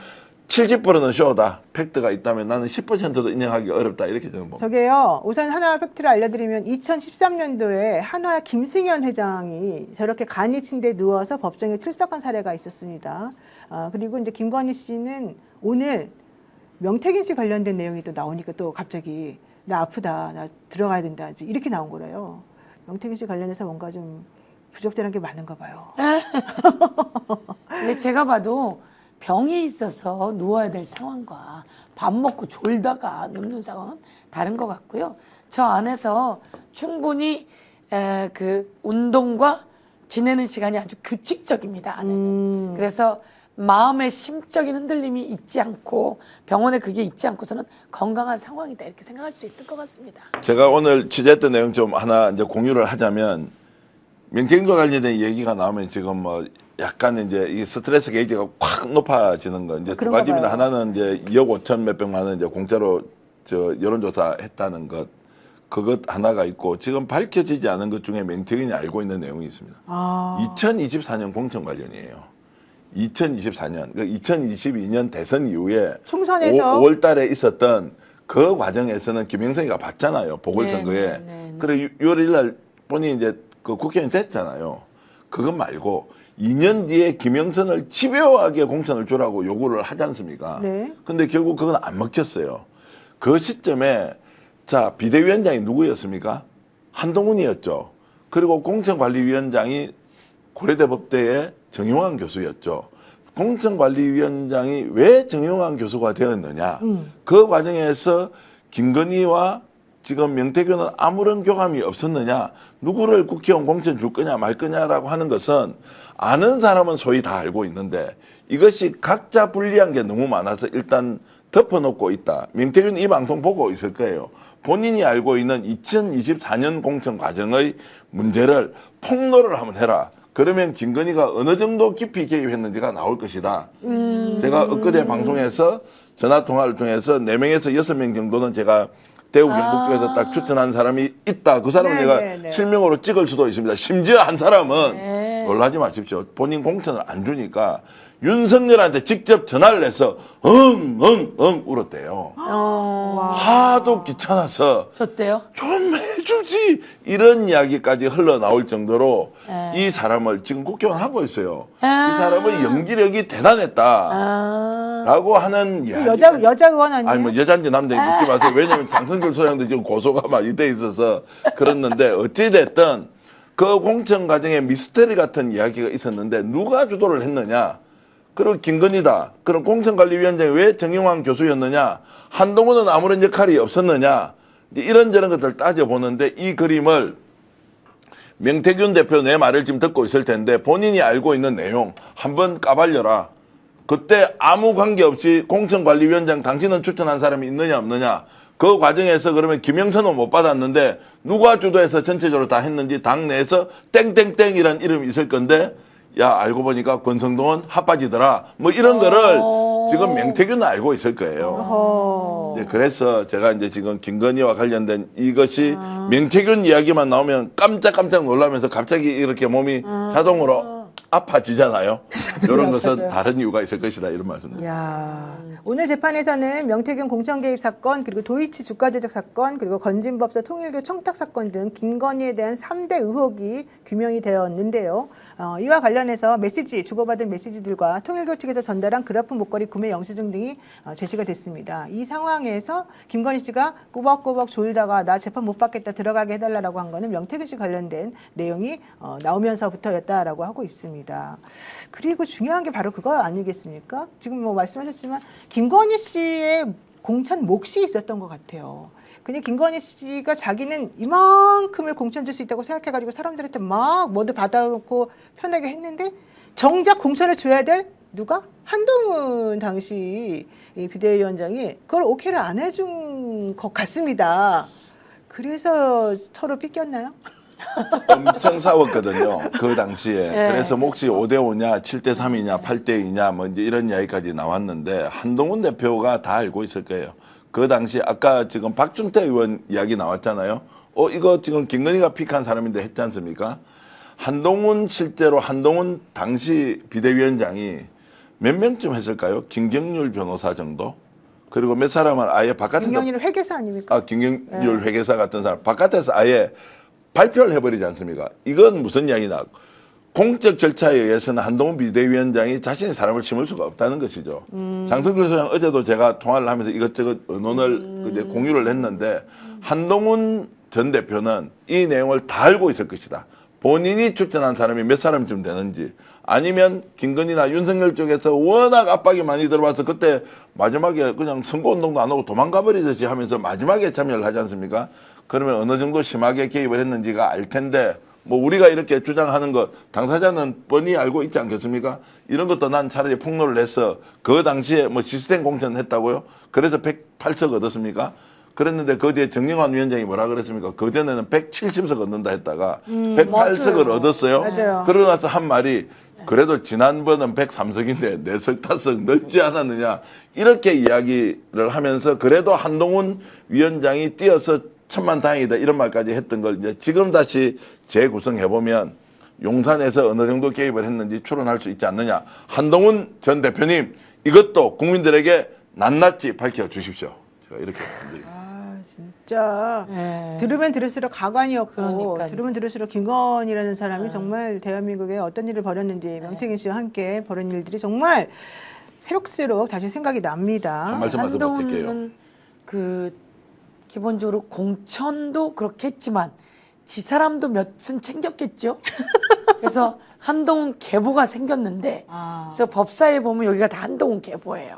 70%는 쇼다. 팩트가 있다면 나는 10%도 인정하기 어렵다. 이렇게 저는 봅니다. 저게요. 우선 한화 팩트를 알려드리면 2013년도에 한화 김승현 회장이 저렇게 간이 침대에 누워서 법정에 출석한 사례가 있었습니다. 그리고 이제 김건희 씨는 오늘 명태균 씨 관련된 내용이 또 나오니까 또 갑자기 나 아프다, 나 들어가야 된다 이렇게 나온 거래요. 명태균 씨 관련해서 뭔가 좀 부적절한 게 많은가 봐요. 근데 제가 봐도 병이 있어서 누워야 될 상황과 밥 먹고 졸다가 눕는 상황은 다른 것 같고요. 저 안에서 충분히 그 운동과 지내는 시간이 아주 규칙적입니다. 안에는. 그래서 마음의 심적인 흔들림이 있지 않고 병원에 그게 있지 않고서는 건강한 상황이다 이렇게 생각할 수 있을 것 같습니다. 제가 오늘 취재했던 내용 좀 하나 이제 공유를 하자면 명태균과 관련된 얘기가 나오면 지금 뭐 약간 이제 이 스트레스 게이지가 확 높아지는 거 이제 두 그런가 가지입니다. 봐요. 하나는 이제 2억 5천 몇백만 원 이제 공짜로 저 여론조사 했다는 것 그것 하나가 있고 지금 밝혀지지 않은 것 중에 명태균이 알고 있는 내용이 있습니다. 2024년 공천 관련이에요. 2024년, 그 2022년 대선 이후에 총선에서 5월 달에 있었던 그 과정에서는 김영선이가 봤잖아요. 보궐선거에. 그래 6월 1일 본인이 이제 그 국회의원 됐잖아요. 그것 말고 2년 뒤에 김영선을 집요하게 공천을 주라고 요구를 하지 않습니까? 네. 근데 결국 그건 안 먹혔어요. 그 시점에 자 비대위원장이 누구였습니까? 한동훈이었죠. 그리고 공천관리위원장이 고려대법대의 정용환 교수였죠. 공천관리위원장이 왜 정용환 교수가 되었느냐. 그 과정에서 김건희와 지금 명태균은 아무런 교감이 없었느냐. 누구를 국회의원 공천 줄 거냐 말 거냐라고 하는 것은 아는 사람은 소위 다 알고 있는데 이것이 각자 불리한 게 너무 많아서 일단 덮어놓고 있다. 명태균 이 방송 보고 있을 거예요. 본인이 알고 있는 2024년 공천 과정의 문제를 폭로를 한번 해라. 그러면 김건희가 어느 정도 깊이 개입했는지가 나올 것이다. 제가 엊그제 방송에서 전화통화를 통해서 4명에서 6명 정도는 제가 대구 경북도에서 딱 추천한 사람이 있다. 그 사람을 네, 제가 네, 네. 실명으로 찍을 수도 있습니다. 심지어 한 사람은 네. 놀라지 마십시오. 본인 공천을 안 주니까 윤석열한테 직접 전화를 해서 엉엉엉 울었대요. 하도 귀찮아서 줬대요. 좀 해주지 이런 이야기까지 흘러나올 정도로 네. 이 사람을 지금 국회의원 하고 있어요. 아. 이 사람의 연기력이 대단했다라고 아. 하는 이야기. 그 여자 의원 아니에요? 아니 뭐 여자인지 남자인지 묻지 마세요. 왜냐하면 장성철 소장도 지금 고소가 많이 돼 있어서 그랬는데 어찌 됐든 그 공천 과정에 미스터리 같은 이야기가 있었는데 누가 주도를 했느냐? 그리고 김건희다. 그럼 공천관리위원장이 왜 정영환 교수였느냐? 한동훈은 아무런 역할이 없었느냐? 이제 이런저런 것들 따져보는데 이 그림을 명태균 대표 내 말을 지금 듣고 있을 텐데 본인이 알고 있는 내용 한번 까발려라. 그때 아무 관계없이 공천관리위원장 당신은 추천한 사람이 있느냐 없느냐. 그 과정에서 그러면 김영선은 못 받았는데 누가 주도해서 전체적으로 다 했는지 당 내에서 땡땡땡이란 이름이 있을 건데 야 알고 보니까 권성동은 핫바지더라 뭐 이런 거를 지금 명태균은 알고 있을 거예요. 어허. 네, 그래서 제가 이제 지금 김건희와 관련된 이것이 명태균 이야기만 나오면 깜짝깜짝 놀라면서 갑자기 이렇게 몸이 자동으로 아파지잖아요. 이런 것은 아파져요. 다른 이유가 있을 것이다 이런 말씀입니다. 야, 오늘 재판에서는 명태균 공천 개입 사건, 그리고 도이치 주가 조작 사건, 그리고 건진법사 통일교 청탁 사건 등 김건희에 대한 3대 의혹이 규명이 되었는데요. 이와 관련해서 메시지, 주고받은 메시지들과 통일교 측에서 전달한 그래프 목걸이 구매 영수증 등이 제시가 됐습니다. 이 상황에서 김건희 씨가 꼬박꼬박 졸다가 나 재판 못 받겠다 들어가게 해달라고 한 거는 명태균 씨 관련된 내용이 나오면서부터였다라고 하고 있습니다. 그리고 중요한 게 바로 그거 아니겠습니까? 지금 뭐 말씀하셨지만 김건희 씨의 공천 몫이 있었던 것 같아요. 그냥 김건희 씨가 자기는 이만큼을 공천 줄 수 있다고 생각해가지고 사람들한테 막 뭐도 받아놓고 편하게 했는데 정작 공천을 줘야 될 누가? 한동훈 당시 이 비대위원장이 그걸 오케이를 안 해준 것 같습니다. 그래서 서로 삐꼈나요? 엄청 싸웠거든요. 그 당시에. 네. 그래서 몫이 5대5냐, 7대3이냐, 8대2냐, 뭐 이제 이런 이야기까지 나왔는데 한동훈 대표가 다 알고 있을 거예요. 그 당시 아까 지금 박준태 의원 이야기 나왔잖아요. 이거 지금 김건희가 픽한 사람인데 했지 않습니까? 실제로 한동훈 당시 비대위원장이 몇 명쯤 했을까요? 김경률 변호사 정도? 그리고 몇 사람은 아예 바깥에서 김경희는 회계사 아닙니까? 김경률 회계사 같은 사람 바깥에서 아예 발표를 해버리지 않습니까? 이건 무슨 이야기냐? 공적 절차에 의해서는 한동훈 비대위원장이 자신의 사람을 심을 수가 없다는 것이죠. 장성철 소장 어제도 제가 통화를 하면서 이것저것 의논을 이제 공유를 했는데 한동훈 전 대표는 이 내용을 다 알고 있을 것이다. 본인이 추천한 사람이 몇 사람쯤 되는지 아니면 김건희나 윤석열 쪽에서 워낙 압박이 많이 들어와서 그때 마지막에 그냥 선거운동도 안 하고 도망가 버리듯이 하면서 마지막에 참여를 하지 않습니까? 그러면 어느 정도 심하게 개입을 했는지가 알 텐데 뭐 우리가 이렇게 주장하는 것 당사자는 뻔히 알고 있지 않겠습니까? 이런 것도 난 차라리 폭로를 해서 그 당시에 뭐 시스템 공천했다고요? 그래서 108석 얻었습니까? 그랬는데 그 뒤에 정영환 위원장이 뭐라 그랬습니까? 그 전에는 170석 얻는다 했다가 108석을 맞아요. 얻었어요. 맞아요. 그러고 나서 한 말이 그래도 지난번은 103석인데 4석, 5석 넣지 않았느냐 이렇게 이야기를 하면서 그래도 한동훈 위원장이 뛰어서 천만다행이다 이런 말까지 했던 걸 이제 지금 다시 재구성해보면 용산에서 어느 정도 개입을 했는지 추론할 수 있지 않느냐. 한동훈 전 대표님 이것도 국민들에게 낱낱이 밝혀주십시오. 제가 이렇게 말씀드립니다. 아 진짜 네. 들으면 들을수록 가관이었고 그러니까요. 들으면 들을수록 김건희라는 사람이 정말 대한민국에 어떤 일을 벌였는지 명태균 씨와 함께 벌인 일들이 정말 새록새록 다시 생각이 납니다. 한 말씀만 더 드릴게요. 한동훈은 그 기본적으로 공천도 그렇게 했지만 지 사람도 몇은 챙겼겠죠. 그래서 한동훈 계보가 생겼는데 그래서 법사에 보면 여기가 다 한동훈 계보예요.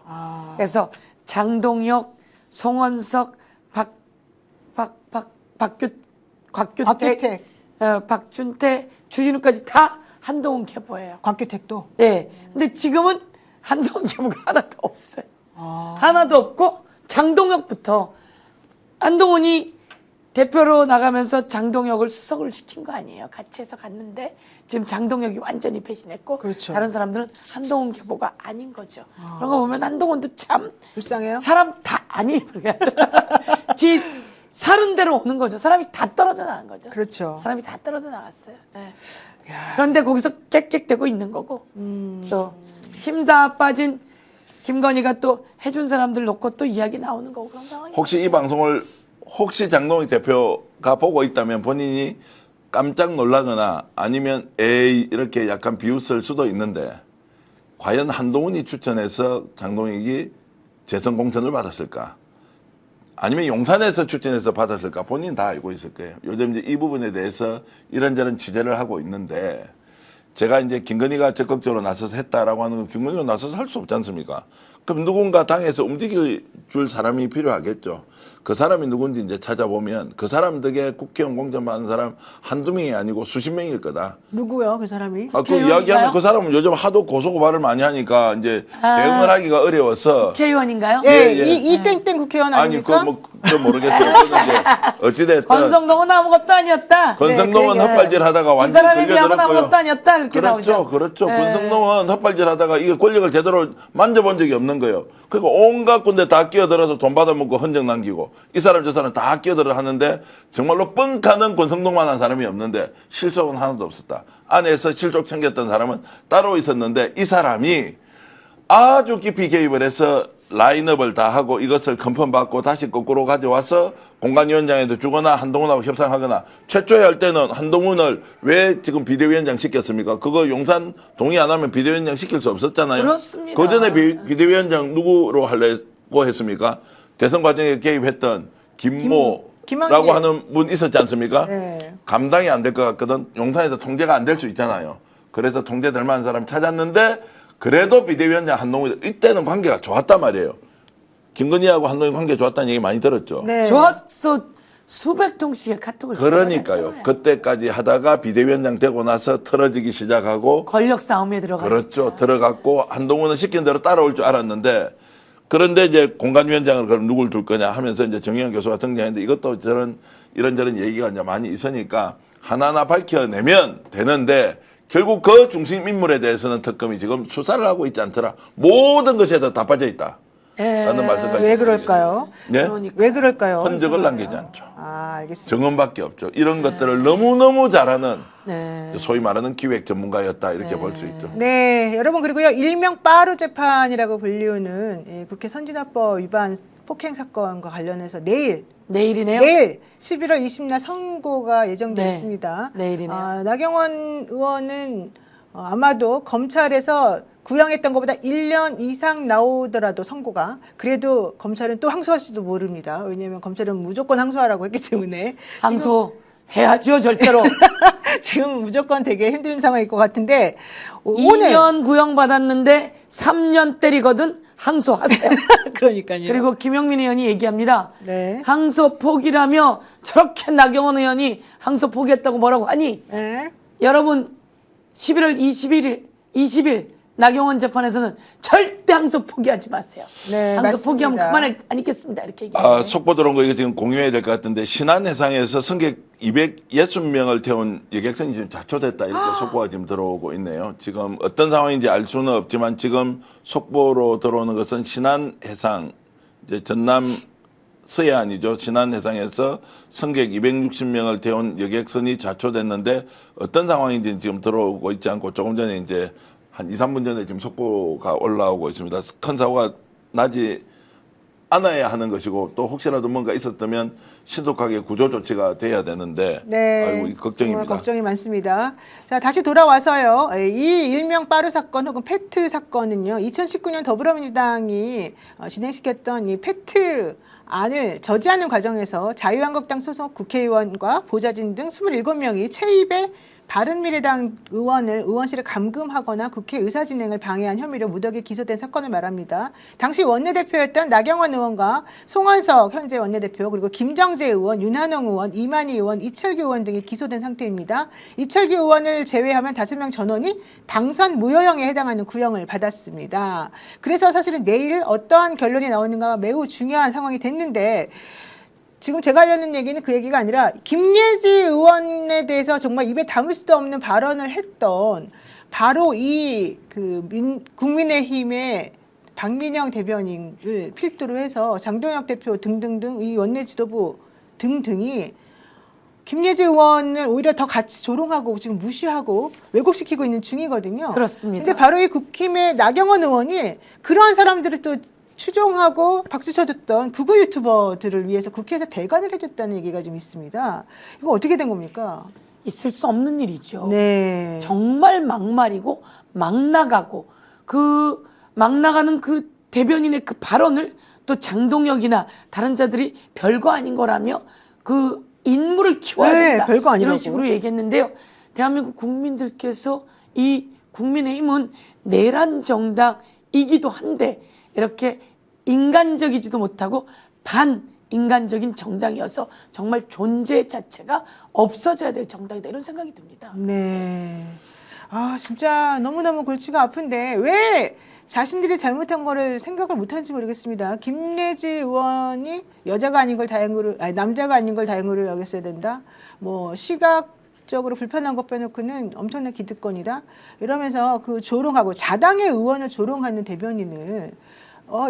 그래서 장동혁, 송원석, 곽규택, 박준태, 주진우까지 다 한동훈 계보예요. 곽규택도 네. 근데 지금은 한동훈 계보가 하나도 없어요. 하나도 없고 장동혁부터 한동훈이 대표로 나가면서 장동혁을 수석을 시킨 거 아니에요. 같이 해서 갔는데 지금 장동혁이 완전히 배신했고 그렇죠. 다른 사람들은 한동훈 계보가 아닌 거죠. 그런 거 보면 한동훈도 참 불쌍해요. 사람 다 아니 지 사른 대로 오는 거죠. 사람이 다 떨어져 나간 거죠. 그렇죠. 사람이 다 떨어져 나갔어요. 예. 그런데 거기서 깨끗대고 있는 거고 또 힘 다 빠진 김건희가 또 해준 사람들 놓고 또 이야기 나오는 거고 그런 상황이. 혹시 이 방송을 혹시 장동익 대표가 보고 있다면 본인이 깜짝 놀라거나 아니면 에이 이렇게 약간 비웃을 수도 있는데 과연 한동훈이 추천해서 장동익이 재선 공천을 받았을까? 아니면 용산에서 추천해서 받았을까? 본인 다 알고 있을 거예요. 요즘 이제 이 부분에 대해서 이런저런 취재를 하고 있는데 제가 이제 김건희가 적극적으로 나서서 했다라고 하는 건 김건희가 나서서 할 수 없지 않습니까? 그럼 누군가 당에서 움직여줄 사람이 필요하겠죠. 그 사람이 누군지 이제 찾아보면 그 사람 덕에 국회의원 공천받은 사람 한두 명이 아니고 수십 명일 거다. 누구요, 그 사람이? 그 국회의원인가요? 이야기하면 그 사람은 요즘 하도 고소고발을 많이 하니까 이제 아. 대응을 하기가 어려워서 국회의원인가요? 예, 예, 예. 이 땡땡 국회의원 아니 아닙니까? 그뭐 모르겠어요. 그건 이제 어찌됐든 권성동은 아무것도 아니었다. 권성동은 네, 헛발질하다가 이 완전히 사람에 비하면 아무것도 걸려들었고요. 아니었다 그렇게 그렇죠, 나오죠. 그렇죠. 예. 권성동은 헛발질하다가 이게 권력을 제대로 만져본 적이 없는 거예요. 그리고 온갖 군데 다 끼어들어서 돈 받아먹고 흔적 남기고 이 사람 저 사람 다 끼어들어 하는데 정말로 뻥카는 권성동만한 사람이 없는데 실속은 하나도 없었다. 안에서 실속 챙겼던 사람은 따로 있었는데 이 사람이 아주 깊이 개입을 해서 라인업을 다 하고 이것을 컨펌받고 다시 거꾸로 가져와서 공관위원장에도 주거나 한동훈하고 협상하거나 최초에 할 때는 한동훈을 왜 지금 비대위원장 시켰습니까? 그거 용산 동의 안 하면 비대위원장 시킬 수 없었잖아요. 그렇습니다. 그 전에 비대위원장 누구로 하려고 했습니까? 대선 과정에 개입했던 김모라고 김학의. 하는 분 있었지 않습니까? 네. 감당이 안 될 것 같거든. 용산에서 통제가 안 될 수 있잖아요. 그래서 통제될 만한 사람 찾았는데 그래도 비대위원장 한동훈 이때는 관계가 좋았단 말이에요. 김건희하고 한동훈 관계 좋았다는 얘기 많이 들었죠. 네. 좋았어. 수백 통씩의 카톡을 그러니까요. 주고받았잖아요. 그때까지 하다가 비대위원장 되고 나서 틀어지기 시작하고 권력 싸움에 들어가. 그렇죠. 들어갔고 한동훈은 시킨 대로 따라올 줄 알았는데 그런데 이제 공관위원장을 그럼 누굴 둘 거냐 하면서 이제 정의연 교수가 등장했는데 이것도 이런저런 얘기가 이제 많이 있으니까 하나하나 밝혀내면 되는데 결국 그 중심 인물에 대해서는 특검이 지금 수사를 하고 있지 않더라. 모든 것에다 다 빠져 있다. 라는 말씀까지. 왜 그럴까요? 네? 그러니까. 왜 그럴까요? 흔적을 남기지 않죠. 아, 알겠습니다. 정언밖에 없죠. 이런 것들을 너무너무 잘하는 네. 소위 말하는 기획 전문가였다 이렇게 볼 수 있죠. 네, 여러분 그리고요 일명 빠루 재판이라고 불리우는 예, 국회 선진화법 위반 폭행 사건과 관련해서 내일이네요. 내일 11월 20일 선고가 예정되어 네, 있습니다. 내일이네요. 나경원 의원은 아마도 검찰에서 구형했던 것보다 1년 이상 나오더라도 선고가 그래도 검찰은 또 항소할지도 모릅니다. 왜냐하면 검찰은 무조건 항소하라고 했기 때문에 항소해야죠 절대로. 지금 무조건 되게 힘든 상황일 것 같은데 오늘 2년 구형받았는데 3년 때리거든 항소하세요. 그러니까요. 그리고 김영민 의원이 얘기합니다. 네. 항소 포기라며 저렇게 나경원 의원이 항소 포기했다고 뭐라고 하니 네. 여러분 11월 20일 나경원 재판에서는 절대 항소 포기하지 마세요. 네, 항소 맞습니다. 포기하면 그만을 안 있겠습니다. 이렇게 얘기해요. 속보 들어온 거 이거 지금 공유해야 될 것 같은데 신안해상에서 승객 260명을 태운 여객선이 지금 자초됐다 이렇게 속보가 지금 들어오고 있네요. 지금 어떤 상황인지 알 수는 없지만 지금 속보로 들어오는 것은 신안해상 이제 전남 서해안이죠. 신안해상에서 승객 260명을 태운 여객선이 좌초됐는데 어떤 상황인지 지금 들어오고 있지 않고 조금 전에 이제 한 2, 3분 전에 지금 속보가 올라오고 있습니다. 큰 사고가 나지 않아야 하는 것이고 또 혹시라도 뭔가 있었다면 신속하게 구조 조치가 돼야 되는데 네. 아이고 걱정입니다. 정말 걱정이 많습니다. 자, 다시 돌아와서요. 이 일명 빠루 사건 혹은 페트 사건은요. 2019년 더불어민주당이 진행시켰던 이 페트 안을 저지하는 과정에서 자유한국당 소속 국회의원과 보좌진 등 27명이 체입에 바른미래당 의원실을 감금하거나 국회 의사진행을 방해한 혐의로 무더기 기소된 사건을 말합니다. 당시 원내대표였던 나경원 의원과 송원석 현재 원내대표 그리고 김정재 의원, 윤한홍 의원, 이만희 의원, 이철규 의원 등이 기소된 상태입니다. 이철규 의원을 제외하면 5명 전원이 당선 무효형에 해당하는 구형을 받았습니다. 그래서 사실은 내일 어떠한 결론이 나오는가 매우 중요한 상황이 됐는데 지금 제가 하려는 얘기는 그 얘기가 아니라 김예지 의원에 대해서 정말 입에 담을 수도 없는 발언을 했던 바로 이 국민의힘의 박민영 대변인을 필두로 해서 장동혁 대표 등등등 이 원내 지도부 등등이 김예지 의원을 오히려 더 같이 조롱하고 지금 무시하고 왜곡시키고 있는 중이거든요. 그렇습니다. 근데 바로 이 국힘의 나경원 의원이 그러한 사람들을 또 추종하고 박수 쳐줬던 극우 유튜버들을 위해서 국회에서 대관을 해줬다는 얘기가 좀 있습니다. 이거 어떻게 된 겁니까? 있을 수 없는 일이죠. 네. 정말 막말이고 막 나가고 그 막 나가는 그 대변인의 그 발언을 또 장동혁이나 다른 자들이 별거 아닌 거라며 그 인물을 키워야 네, 된다. 별거 아니라고. 이런 식으로 얘기했는데요. 대한민국 국민들께서 이 국민의힘은 내란 정당이기도 한데 이렇게 인간적이지도 못하고 반인간적인 정당이어서 정말 존재 자체가 없어져야 될 정당이다. 이런 생각이 듭니다. 네. 아, 진짜 너무너무 골치가 아픈데 왜 자신들이 잘못한 거를 생각을 못하는지 모르겠습니다. 김예지 의원이 여자가 아닌 걸 다행으로, 아니, 남자가 아닌 걸 다행으로 여겼어야 된다. 뭐 시각적으로 불편한 것 빼놓고는 엄청난 기득권이다. 이러면서 그 조롱하고 자당의 의원을 조롱하는 대변인을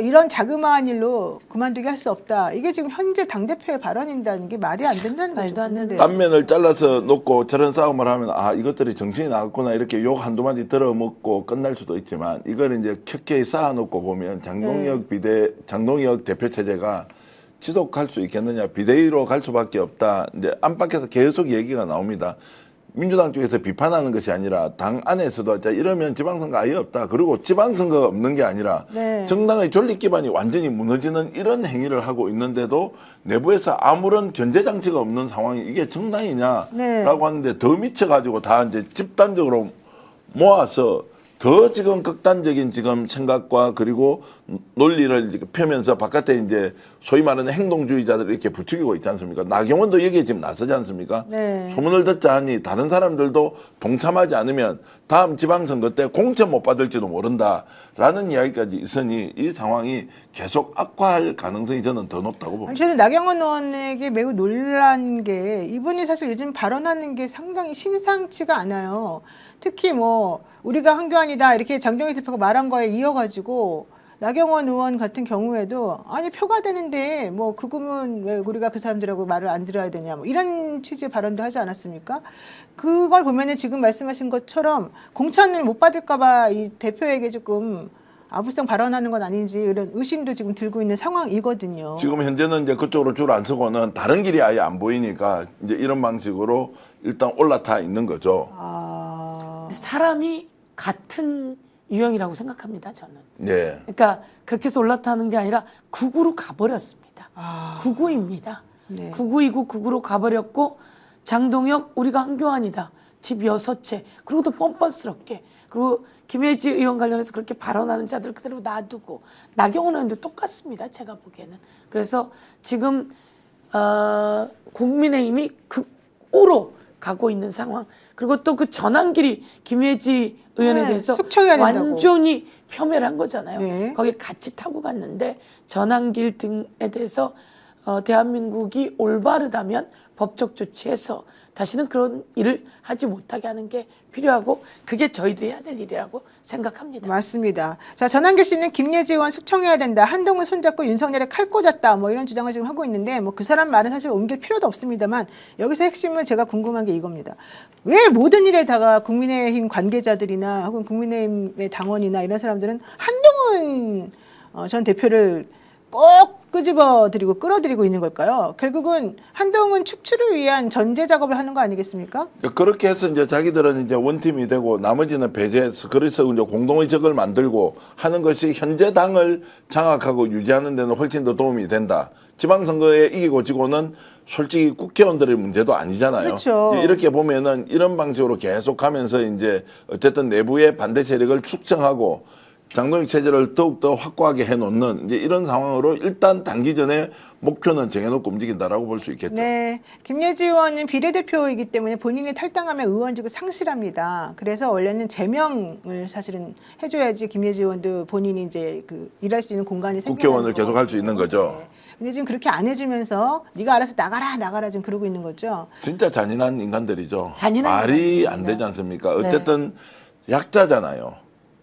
이런 자그마한 일로 그만두게 할 수 없다. 이게 지금 현재 당대표의 발언인다는 게 말이 안 된다는 거죠. 말도 안 된다. 딴면을 잘라서 놓고 저런 싸움을 하면 아 이것들이 정신이 나갔구나 이렇게 욕 한두 마디 들어먹고 끝날 수도 있지만 이걸 이제 켜켜이 쌓아놓고 보면 장동혁 대표 체제가 지속할 수 있겠느냐 비대위로 갈 수밖에 없다. 이제 안팎에서 계속 얘기가 나옵니다. 민주당 쪽에서 비판하는 것이 아니라 당 안에서도 자 이러면 지방선거 아예 없다. 그리고 지방선거가 없는 게 아니라 네. 정당의 존립 기반이 완전히 무너지는 이런 행위를 하고 있는데도 내부에서 아무런 견제 장치가 없는 상황이 이게 정당이냐라고 네. 하는데 더 미쳐가지고 다 이제 집단적으로 모아서 더 지금 극단적인 지금 생각과 그리고 논리를 이렇게 펴면서 바깥에 이제 소위 말하는 행동주의자들을 이렇게 부추기고 있지 않습니까? 나경원도 여기에 지금 나서지 않습니까? 네. 소문을 듣자 하니 다른 사람들도 동참하지 않으면 다음 지방선거 때 공천 못 받을지도 모른다라는 이야기까지 있으니 이 상황이 계속 악화할 가능성이 저는 더 높다고 봅니다. 저는 나경원 의원에게 매우 놀란 게 이분이 사실 요즘 발언하는 게 상당히 심상치가 않아요. 특히 뭐 우리가 한교안이다 이렇게 장동혁 대표가 말한 거에 이어가지고 나경원 의원 같은 경우에도 아니 표가 되는데 뭐 그거면 왜 우리가 그 사람들하고 말을 안 들어야 되냐 뭐 이런 취지의 발언도 하지 않았습니까? 그걸 보면은 지금 말씀하신 것처럼 공천을 못 받을까봐 이 대표에게 조금 아부성 발언하는 건 아닌지 이런 의심도 지금 들고 있는 상황이거든요. 지금 현재는 이제 그쪽으로 줄 안 서고는 다른 길이 아예 안 보이니까 이제 이런 방식으로 일단 올라타 있는 거죠. 사람이 같은 유형이라고 생각합니다. 저는. 네. 그러니까 그렇게 해서 올라타는 게 아니라 극우로 가버렸습니다. 극우입니다. 네. 극우이고 극우로 가버렸고 장동혁 우리가 한교안이다. 집 6채. 그리고 또 뻔뻔스럽게. 그리고 김혜지 의원 관련해서 그렇게 발언하는 자들 그대로 놔두고 나경원 의원도 똑같습니다. 제가 보기에는. 그래서 지금 국민의힘이 극우로 가고 있는 상황. 그리고 또 그 전환길이 김혜지 의원에 네, 대해서 숙청해야 된다고. 완전히 폄훼를 한 거잖아요. 네. 거기 같이 타고 갔는데 전환길 등에 대해서 대한민국이 올바르다면 법적 조치해서 다시는 그런 일을 하지 못하게 하는 게 필요하고 그게 저희들이 해야 될 일이라고 생각합니다. 맞습니다. 자, 전한길 씨는 김예지 의원 숙청해야 된다. 한동훈 손잡고 윤석열에 칼 꽂았다. 뭐 이런 주장을 지금 하고 있는데 뭐 그 사람 말은 사실 옮길 필요도 없습니다만 여기서 핵심은 제가 궁금한 게 이겁니다. 왜 모든 일에다가 국민의힘 관계자들이나 혹은 국민의힘의 당원이나 이런 사람들은 한동훈 전 대표를 꼭 끄집어들이고 끌어들이고 있는 걸까요? 결국은 한동훈 축출을 위한 전제 작업을 하는 거 아니겠습니까? 그렇게 해서 이제 자기들은 이제 원팀이 되고 나머지는 배제해서 그래서 이제 공동의적을 만들고 하는 것이 현재 당을 장악하고 유지하는 데는 훨씬 더 도움이 된다. 지방선거에 이기고 지고는 솔직히 국회의원들의 문제도 아니잖아요. 그렇죠. 이렇게 보면은 이런 방식으로 계속 가면서 이제 어쨌든 내부의 반대 세력을 축청하고 장동혁 체제를 더욱더 확고하게 해놓는 이제 이런 상황으로 일단 단기전에 목표는 정해놓고 움직인다라고 볼 수 있겠죠. 네, 김예지 의원은 비례대표이기 때문에 본인이 탈당하면 의원직을 상실합니다. 그래서 원래는 제명을 사실은 해줘야지 김예지 의원도 본인이 이제 그 일할 수 있는 공간이 생기는 국회의원을 계속 할 수 있는 거죠. 네. 근데 지금 그렇게 안 해주면서 네가 알아서 나가라 지금 그러고 있는 거죠. 진짜 잔인한 인간들이죠. 잔인한 말이 인간들입니다. 안 되지 않습니까? 어쨌든 약자잖아요.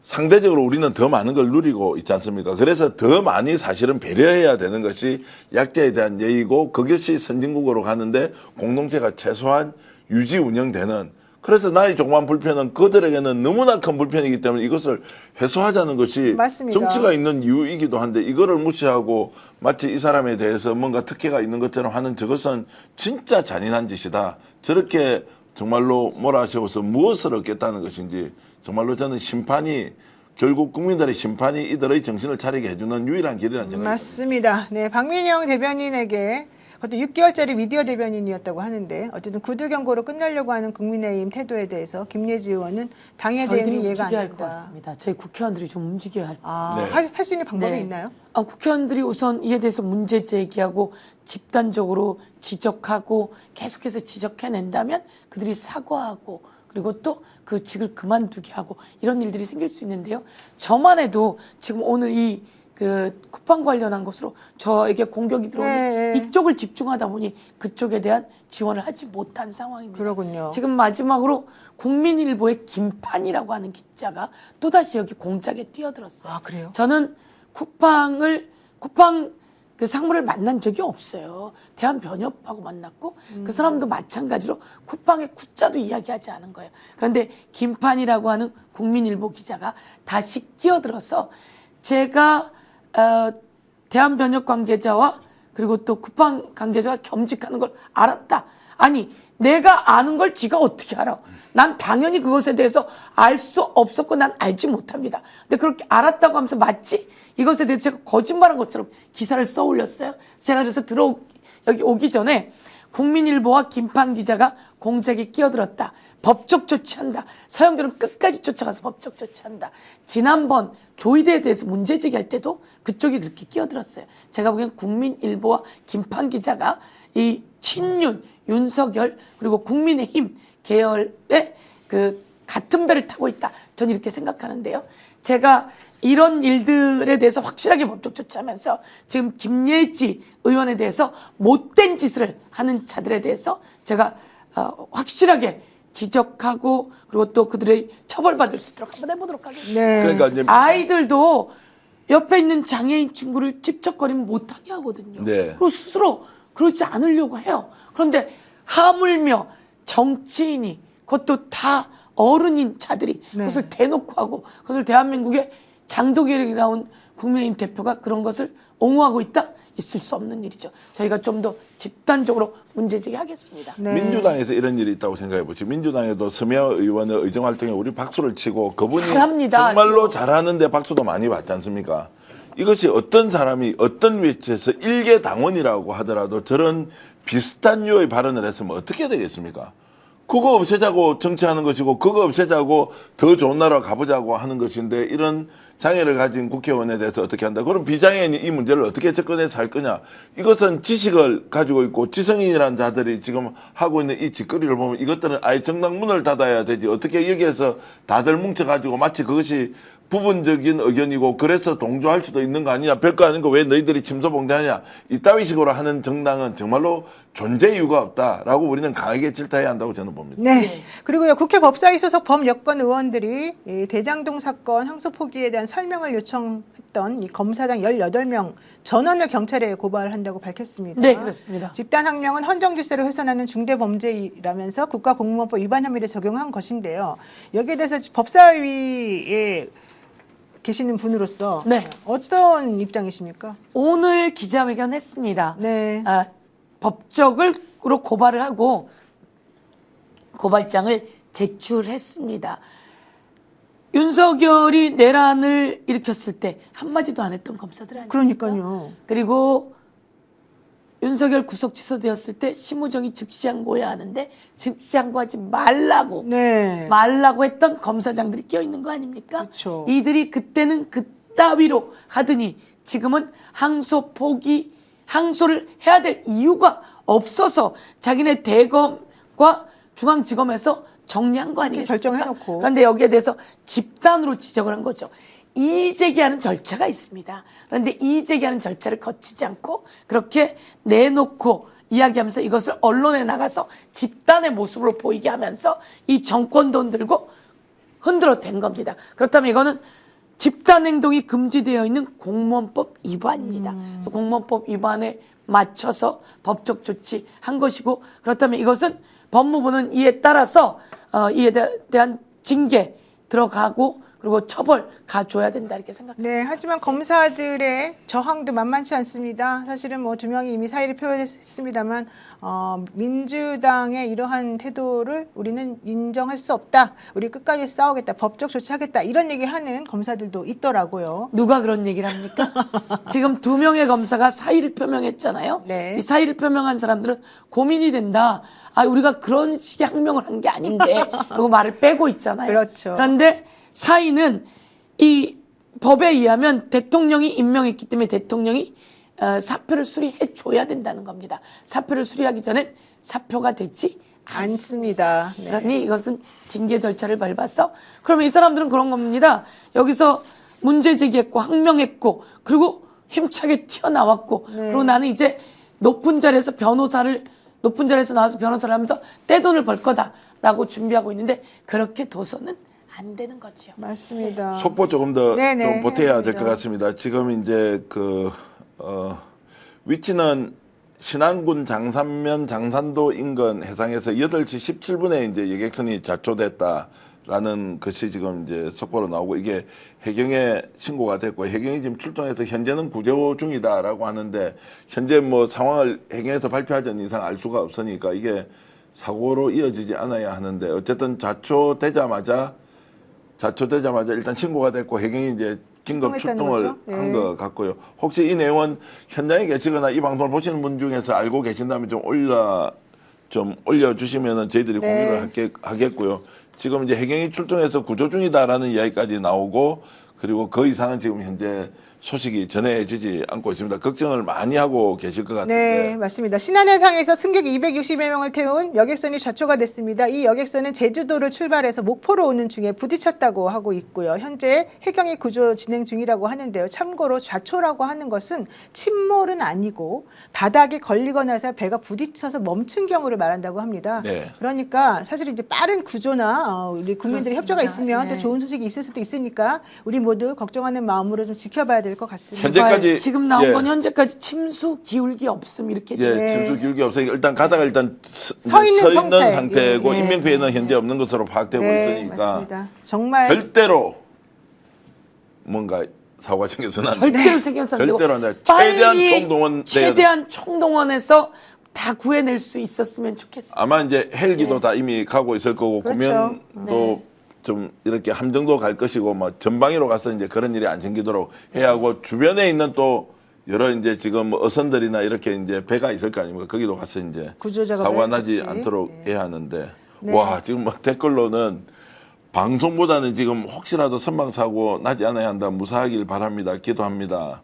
상대적으로 우리는 더 많은 걸 누리고 있지 않습니까? 그래서 더 많이 사실은 배려해야 되는 것이 약자에 대한 예의고 그것이 선진국으로 가는데 공동체가 최소한 유지 운영되는 그래서 나의 조그만 불편은 그들에게는 너무나 큰 불편이기 때문에 이것을 해소하자는 것이 맞습니다. 정치가 있는 이유이기도 한데 이거를 무시하고 마치 이 사람에 대해서 뭔가 특혜가 있는 것처럼 하는 저것은 진짜 잔인한 짓이다. 저렇게 정말로 몰아세워서 무엇을 얻겠다는 것인지 정말로 저는 심판이 결국 국민들의 심판이 이들의 정신을 차리게 해주는 유일한 길이라는 생각이 듭니다. 맞습니다. 네, 박민영 대변인에게 그것도 6개월짜리 미디어 대변인이었다고 하는데 어쨌든 구두 경고로 끝내려고 하는 국민의힘 태도에 대해서 김예지 의원은 당의 저희들이 대응이 이해가 안 움직여야 할 것 된다. 같습니다. 저희 국회의원들이 좀 움직여야 할 것 같습니다. 네. 할 수 있는 방법이 네. 있나요? 국회의원들이 우선 이에 대해서 문제 제기하고 집단적으로 지적하고 계속해서 지적해낸다면 그들이 사과하고 그리고 또 그 직을 그만두게 하고 이런 일들이 생길 수 있는데요. 저만 해도 지금 오늘 이 그 쿠팡 관련한 것으로 저에게 공격이 들어오니 네. 이쪽을 집중하다 보니 그쪽에 대한 지원을 하지 못한 상황입니다. 그러군요. 지금 마지막으로 국민일보의 김판이라고 하는 기자가 또다시 여기 공작에 뛰어들었어요. 아, 그래요? 저는 쿠팡 그 상무를 만난 적이 없어요. 대한변협하고 만났고 그 사람도 마찬가지로 쿠팡의 구자도 이야기하지 않은 거예요. 그런데 김판이라고 하는 국민일보 기자가 다시 끼어들어서 제가 대한변협 관계자와 그리고 또 쿠팡 관계자가 겸직하는 걸 알았다. 아니 내가 아는 걸 지가 어떻게 알아? 난 당연히 그것에 대해서 알 수 없었고 난 알지 못합니다. 근데 그렇게 알았다고 하면서 마치 이것에 대해서 제가 거짓말한 것처럼 기사를 써 올렸어요. 제가 그래서 여기 오기 전에 국민일보와 김판 기자가 공작에 끼어들었다. 법적 조치한다. 서영교는 끝까지 쫓아가서 법적 조치한다. 지난번 조이대에 대해서 문제 제기할 때도 그쪽이 그렇게 끼어들었어요. 제가 보기엔 국민일보와 김판 기자가 이 친윤, 윤석열 그리고 국민의힘 계열의 그 같은 배를 타고 있다. 저는 이렇게 생각하는데요. 제가 이런 일들에 대해서 확실하게 법적 조치하면서 지금 김예지 의원에 대해서 못된 짓을 하는 자들에 대해서 제가 확실하게 지적하고 그리고 또 그들의 처벌받을 수 있도록 한번 해보도록 하겠습니다. 네. 그러니까 이제 아이들도 옆에 있는 장애인 친구를 찝쩍거리면 못하게 하거든요. 네. 그리고 스스로 그러지 않으려고 해요. 그런데 하물며 정치인이 그것도 다 어른인 자들이 네. 그것을 대놓고 하고 그것을 대한민국의 장도기력이 나온 국민의힘 대표가 그런 것을 옹호하고 있다? 있을 수 없는 일이죠. 저희가 좀 더 집단적으로 문제제기하겠습니다. 네. 민주당에서 이런 일이 있다고 생각해 보죠. 민주당에도 서미화 의원의 의정활동에 우리 박수를 치고 그분이 잘합니다. 정말로 잘하는데 박수도 많이 받지 않습니까? 이것이 어떤 사람이 어떤 위치에서 일개 당원이라고 하더라도 저런 비슷한 류의 발언을 했으면 어떻게 되겠습니까? 그거 없애자고 정치하는 것이고 그거 없애자고 더 좋은 나라 가보자고 하는 것인데 이런 장애를 가진 국회의원에 대해서 어떻게 한다? 그럼 비장애인이 이 문제를 어떻게 접근해서 할 거냐? 이것은 지식을 가지고 있고 지성인이라는 자들이 지금 하고 있는 이 짓거리를 보면 이것들은 아예 정당 문을 닫아야 되지. 어떻게 여기에서 다들 뭉쳐가지고 마치 그것이 부분적인 의견이고 그래서 동조할 수도 있는 거 아니냐. 별거 아닌 거 왜 너희들이 침소봉대하냐. 이따위 식으로 하는 정당은 정말로 존재 이유가 없다라고 우리는 강하게 질타해야 한다고 저는 봅니다. 네. 네. 그리고요, 국회 법사위 소속 범여권 의원들이 이 대장동 사건 항소 포기에 대한 설명을 요청했던 이 검사장 18명 전원을 경찰에 고발한다고 밝혔습니다. 네, 그렇습니다. 집단항명은 헌정질서를 훼손하는 중대범죄라면서 국가공무원법 위반 혐의를 적용한 것인데요. 여기에 대해서 법사위에 계시는 분으로서 네. 어떤 입장이십니까? 오늘 기자회견 했습니다. 네. 법적으로 고발을 하고 고발장을 제출했습니다. 윤석열이 내란을 일으켰을 때 한마디도 안 했던 검사들 아닙니까? 그러니까요. 그리고 윤석열 구속 취소되었을 때 심우정이 즉시항고해야 하는데 즉시항고하지 말라고 네. 말라고 했던 검사장들이 껴있는 거 아닙니까? 그렇죠. 이들이 그때는 그따위로 하더니 지금은 항소를 해야 될 이유가 없어서 자기네 대검과 중앙지검에서 정리한 거 아니겠습니까? 결정해놓고. 그런데 여기에 대해서 집단으로 지적을 한 거죠. 이의제기하는 절차가 있습니다. 그런데 이의제기하는 절차를 거치지 않고 그렇게 내놓고 이야기하면서 이것을 언론에 나가서 집단의 모습으로 보이게 하면서 이 정권 돈 들고 흔들어 댄 겁니다. 그렇다면 이거는 집단 행동이 금지되어 있는 공무원법 위반입니다. 그래서 공무원법 위반에 맞춰서 법적 조치한 것이고, 그렇다면 이것은 법무부는 이에 따라서 이에 대한 징계 들어가고 그리고 처벌 가줘야 된다 이렇게 생각합니다. 네, 하지만 검사들의 저항도 만만치 않습니다. 사실은 뭐 2명이 이미 사의를 표했습니다만 민주당의 이러한 태도를 우리는 인정할 수 없다. 우리 끝까지 싸우겠다. 법적 조치하겠다. 이런 얘기하는 검사들도 있더라고요. 누가 그런 얘기를 합니까? 지금 2명의 검사가 사의를 표명했잖아요. 네. 이 사의를 표명한 사람들은 고민이 된다. 아, 우리가 그런 식의 항명을 한 게 아닌데 그리고 말을 빼고 있잖아요. 그렇죠. 그런데 사의는 이 법에 의하면 대통령이 임명했기 때문에 대통령이 사표를 수리해 줘야 된다는 겁니다. 사표를 수리하기 전엔 사표가 되지 않습니다. 않습니다. 네. 그러니 이것은 징계 절차를 밟아서, 그러면 이 사람들은 그런 겁니다. 여기서 문제 제기했고 항명했고 그리고 힘차게 튀어나왔고 그리고 나는 이제 높은 자리에서 나와서 변호사를 하면서 떼돈을 벌 거다라고 준비하고 있는데 그렇게 둬서는 안 되는 거죠. 맞습니다. 속보 조금 더 네네, 좀 보태야 될 해야 것 같습니다. 지금 이제 위치는 신안군 장산면 장산도 인근 해상에서 8시 17분에 이제 여객선이 자초됐다라는 것이 지금 이제 속보로 나오고, 이게 해경에 신고가 됐고 해경이 지금 출동해서 현재는 구조 중이다라고 하는데, 현재 뭐 상황을 해경에서 발표하지 않는 이상 알 수가 없으니까 이게 사고로 이어지지 않아야 하는데, 어쨌든 자초되자마자 일단 신고가 됐고 해경이 이제 긴급 출동했다는 출동을 거죠? 한 것 같고요. 혹시 이 내용은 현장에 계시거나 이 방송을 보시는 분 중에서 알고 계신다면 좀 올려주시면은 저희들이 네. 공유를 하겠고요. 지금 이제 해경이 출동해서 구조 중이다라는 이야기까지 나오고, 그리고 그 이상은 지금 현재 소식이 전해지지 않고 있습니다. 걱정을 많이 하고 계실 것 같은데. 네, 맞습니다. 신안해상에서 승객 260여 명을 태운 여객선이 좌초가 됐습니다. 이 여객선은 제주도를 출발해서 목포로 오는 중에 부딪혔다고 하고 있고요. 현재 해경이 구조 진행 중이라고 하는데요. 참고로 좌초라고 하는 것은 침몰은 아니고 바닥에 걸리거나 해서 배가 부딪혀서 멈춘 경우를 말한다고 합니다. 네. 그러니까 사실 이제 빠른 구조나 우리 국민들의 그렇습니다. 협조가 있으면 네. 또 좋은 소식이 있을 수도 있으니까 우리 모두 걱정하는 마음으로 좀 지켜봐야 될 것 같습니다. 현재까지 지금 나온 예. 건 현재까지 침수 기울기 없음 이렇게 예, 네. 침수 기울기 없으니까 일단 가다가 일단 서 있는 상태. 상태고 예. 인명 피해는 현재 없는 것으로 파악되고 네, 있으니까 맞습니다. 정말 절대로 뭔가 사고가 생겨서는 안 돼. 절대로 생겨서 안 되고 절대로 안 돼. 빨리 최대한 총동원해서 다 구해낼 수 있었으면 좋겠습니다. 아마 이제 헬기도 다 이미 가고 있을 거고 그렇죠. 구명도 좀 이렇게 함정도 갈 것이고 뭐 전방위로 가서 이제 그런 일이 안 생기도록 해야 하고, 주변에 있는 또 여러 이제 지금 뭐 어선들이나 이렇게 이제 배가 있을 거 아닙니까? 거기도 가서 이제 구조 작업을 사고가 나지 했겠지. 않도록 네. 해야 하는데 네. 와, 지금 뭐 댓글로는 방송보다는 지금 혹시라도 선박 사고 나지 않아야 한다, 무사하길 바랍니다, 기도합니다.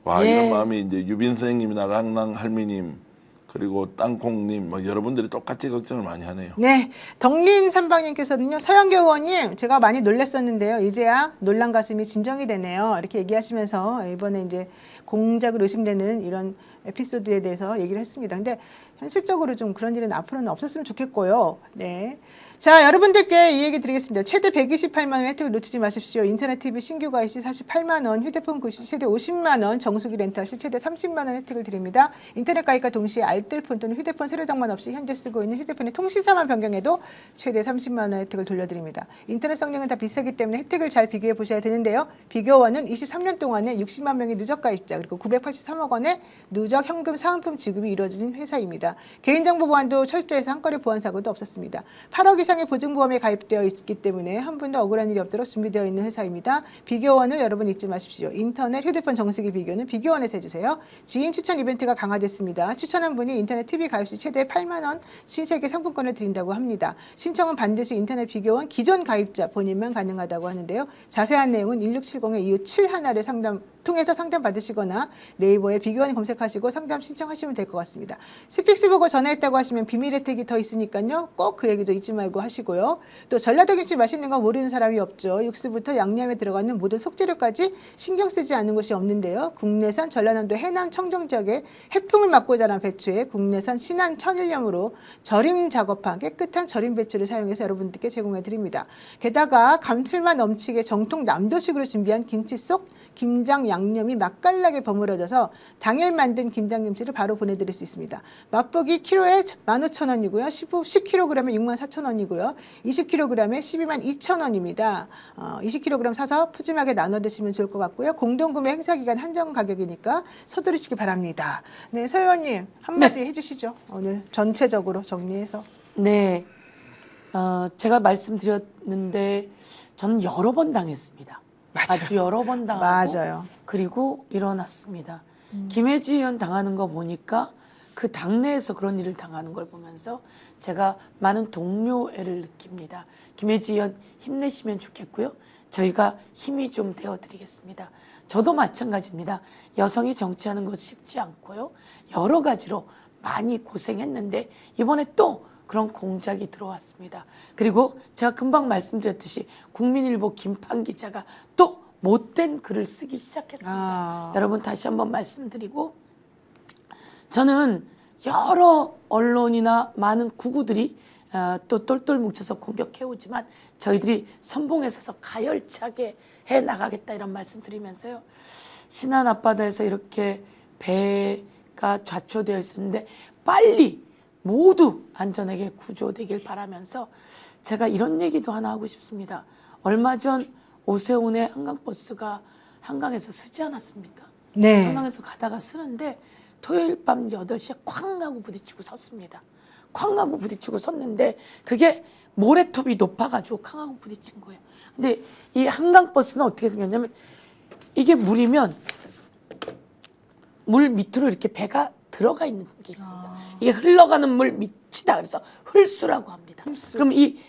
와, 예. 이런 마음이 이제 유빈 선생님이나 랑랑 할미님 그리고 땅콩님 뭐 여러분들이 똑같이 걱정을 많이 하네요. 네, 덕린 삼방님께서는요, 서영교 의원님 제가 많이 놀랐었는데요, 이제야 놀란 가슴이 진정이 되네요. 이렇게 얘기하시면서 이번에 이제 공작을 의심되는 이런 에피소드에 대해서 얘기를 했습니다. 근데 현실적으로 좀 그런 일은 앞으로는 없었으면 좋겠고요. 네. 자, 여러분들께 이 얘기 드리겠습니다. 최대 128만 원 혜택을 놓치지 마십시오. 인터넷 TV 신규 가입 시 48만 원, 휴대폰 구입 시 최대 50만 원, 정수기 렌탈 시 최대 30만 원 혜택을 드립니다. 인터넷 가입과 동시에 알뜰폰 또는 휴대폰 세로 장만 없이 현재 쓰고 있는 휴대폰의 통신사만 변경해도 최대 30만 원 혜택을 돌려드립니다. 인터넷 성능은 다 비싸기 때문에 혜택을 잘 비교해 보셔야 되는데요. 비교원은 23년 동안에 60만 명의 누적 가입자 그리고 983억 원의 누적 현금 사은품 지급이 이루어진 회사입니다. 개인정보 보안도 철저해서 한 건의 보안 사고도 없었습니다. 8억 이상의 보증보험에 가입되어 있기 때문에 한 분도 억울한 일이 없도록 준비되어 있는 회사입니다. 비교원을 여러분 잊지 마십시오. 인터넷, 휴대폰 정수기 비교는 비교원에서 해주세요. 지인 추천 이벤트가 강화됐습니다. 추천한 분이 인터넷 TV 가입 시 최대 8만 원 신세계 상품권을 드린다고 합니다. 신청은 반드시 인터넷 비교원 기존 가입자 본인만 가능하다고 하는데요. 자세한 내용은 1670-2571을 상담 통해서 상담 받으시거나 네이버에 비교원 검색하시고 상담 신청하시면 될 것 같습니다. 스픽스 보고 전화했다고 하시면 비밀 혜택이 더 있으니까요. 꼭 그 얘기도 잊지 말고 하시고요. 또 전라도 김치 맛있는 거 모르는 사람이 없죠. 육수부터 양념에 들어가는 모든 속재료까지 신경 쓰지 않는 곳이 없는데요. 국내산 전라남도 해남 청정 지역의 해풍을 맞고 자란 배추에 국내산 신한 천일염으로 절임 작업한 깨끗한 절임 배추를 사용해서 여러분들께 제공해 드립니다. 게다가 감칠맛 넘치게 정통 남도식으로 준비한 김치 속 김장 양념이 맛깔나게 버무려져서 당일 만든 김장김치를 바로 보내드릴 수 있습니다. 맛보기 키로에 15,000원이고요. 10kg에 64,000원이고요. 20kg에 122,000원입니다. 20kg 사서 푸짐하게 나눠 드시면 좋을 것 같고요. 공동구매 행사 기간 한정 가격이니까 서두르시기 바랍니다. 네, 서 의원님 한마디 해주시죠. 오늘 전체적으로 정리해서. 네, 제가 말씀드렸는데 저는 여러 번 당했습니다. 맞아요. 아주 여러 번 당하고 맞아요. 그리고 일어났습니다. 김혜지 의원 당하는 거 보니까 그 당내에서 그런 일을 당하는 걸 보면서 제가 많은 동료애를 느낍니다. 김혜지 의원 힘내시면 좋겠고요. 저희가 힘이 좀 되어드리겠습니다. 저도 마찬가지입니다. 여성이 정치하는 것이 쉽지 않고요. 여러 가지로 많이 고생했는데 이번에 또 그런 공작이 들어왔습니다. 그리고 제가 금방 말씀드렸듯이 국민일보 김판 기자가 또 못된 글을 쓰기 시작했습니다. 여러분 다시 한번 말씀드리고 저는 여러 언론이나 많은 구구들이 또 똘똘 뭉쳐서 공격해오지만 저희들이 선봉에 서서 가열차게 해나가겠다 이런 말씀드리면서요. 신안 앞바다에서 이렇게 배가 좌초되어 있었는데 빨리 모두 안전하게 구조되길 바라면서 제가 이런 얘기도 하나 하고 싶습니다. 얼마 전 오세훈의 한강버스가 한강에서 쓰지 않았습니까? 네. 한강에서 가다가 쓰는데 토요일 밤 8시에 쾅 하고 부딪히고 섰습니다. 쾅 하고 부딪히고 섰는데 그게 모래톱이 높아가지고 쾅 하고 부딪힌 거예요. 근데 이 한강버스는 어떻게 생겼냐면 이게 물이면 물 밑으로 이렇게 배가 들어가 있는 게 있습니다. 이게 흘러가는 물 밑이다. 그래서 흘수라고 합니다. 그럼 이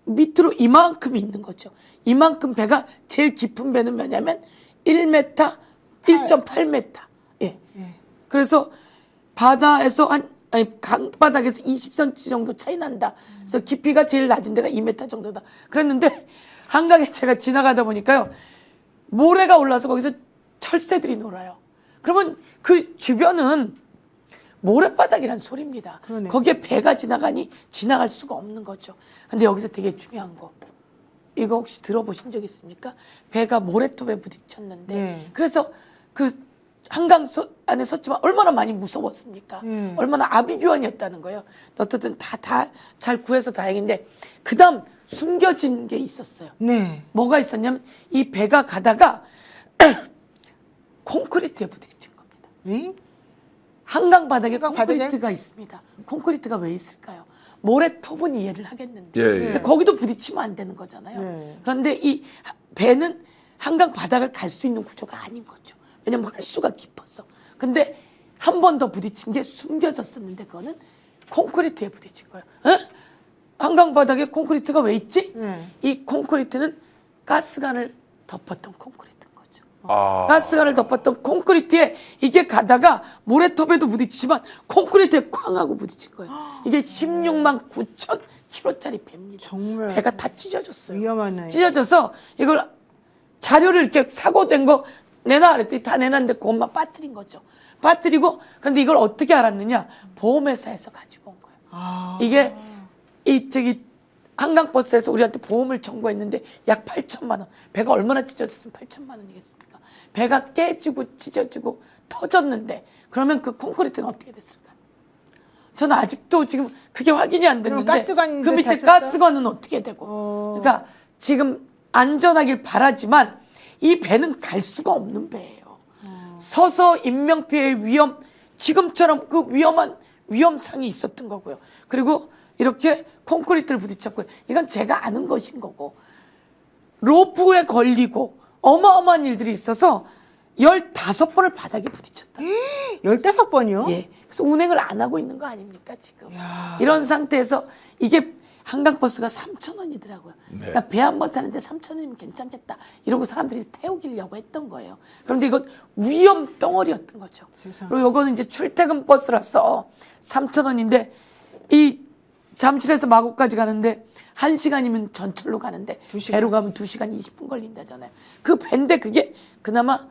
밑으로 이만큼 있는 거죠. 이만큼 배가 제일 깊은 배는 뭐냐면 1m, 1.8m. 예. 그래서 바다에서 강바닥에서 20cm 정도 차이 난다. 그래서 깊이가 제일 낮은 데가 2m 정도다. 그랬는데 한강에 제가 지나가다 보니까요. 모래가 올라서 거기서 철새들이 놀아요. 그러면 그 주변은 모래바닥이란 소리입니다. 그러네. 거기에 배가 지나가니 지나갈 수가 없는 거죠. 근데 여기서 되게 중요한 거. 이거 혹시 들어보신 적 있습니까? 배가 모래톱에 부딪혔는데 네. 그래서 그 한강 안에 섰지만 얼마나 많이 무서웠습니까? 얼마나 아비규환이었다는 거예요. 어쨌든 다 잘 구해서 다행인데 그 다음 숨겨진 게 있었어요. 네. 뭐가 있었냐면 이 배가 가다가 콘크리트에 부딪힌 겁니다. 네? 한강 바닥에 한강 바닥에? 콘크리트가 있습니다. 콘크리트가 왜 있을까요? 모래톱은 이해를 하겠는데 예, 예. 근데 거기도 부딪히면 안 되는 거잖아요. 네. 그런데 이 배는 한강 바닥을 갈 수 있는 구조가 아닌 거죠. 왜냐면 홀수가 깊어서. 근데 한 번 더 부딪힌 게 숨겨졌었는데 그거는 콘크리트에 부딪힌 거예요. 에? 한강 바닥에 콘크리트가 왜 있지? 이 콘크리트는 가스관을 덮었던 콘크리트인 거죠. 가스관을 덮었던 콘크리트에 이게 가다가 모래톱에도 부딪히지만 콘크리트에 쾅 하고 부딪힌 거예요. 이게 16만 9천 킬로짜리 배입니다. 정말 배가 다 찢어졌어요. 위험하네요. 찢어져서 이걸 자료를 이렇게 사고된 거 내놔 그랬더니 다 내놨는데 그것만 빠뜨린 거죠. 빠뜨리고 그런데 이걸 어떻게 알았느냐? 보험회사에서 가지고 온 거예요. 이게 한강버스에서 우리한테 보험을 청구했는데 약 8천만 원. 배가 얼마나 찢어졌으면 8천만 원이겠습니까? 배가 깨지고 찢어지고 터졌는데 그러면 그 콘크리트는 어떻게 됐을까요? 저는 아직도 지금 그게 확인이 안 됐는데 가스관인데 그 밑에 다쳤어요? 가스관은 어떻게 되고 그러니까 지금 안전하길 바라지만 이 배는 갈 수가 없는 배예요. 서서 인명피해의 위험 지금처럼 그 위험한 위험상이 있었던 거고요. 그리고 이렇게 콘크리트를 부딪혔고요. 이건 제가 아는 것인 거고 로프에 걸리고 어마어마한 일들이 있어서 15번을 바닥에 부딪혔다. 15번이요? 예. 그래서 운행을 안 하고 있는 거 아닙니까, 지금. 야. 이런 상태에서 이게 한강버스가 3,000원이더라고요. 그러니까 배 한 번 타는데 3,000원이면 괜찮겠다. 이러고 사람들이 태우기려고 했던 거예요. 그런데 이건 위험 덩어리였던 거죠. 세상에. 그리고 이거는 이제 출퇴근 버스라서 3,000원인데 이 잠실에서 마곡까지 가는데 1시간이면 전철로 가는데 2시간. 배로 가면 2시간 20분 걸린다잖아요. 그 배인데 그게 그나마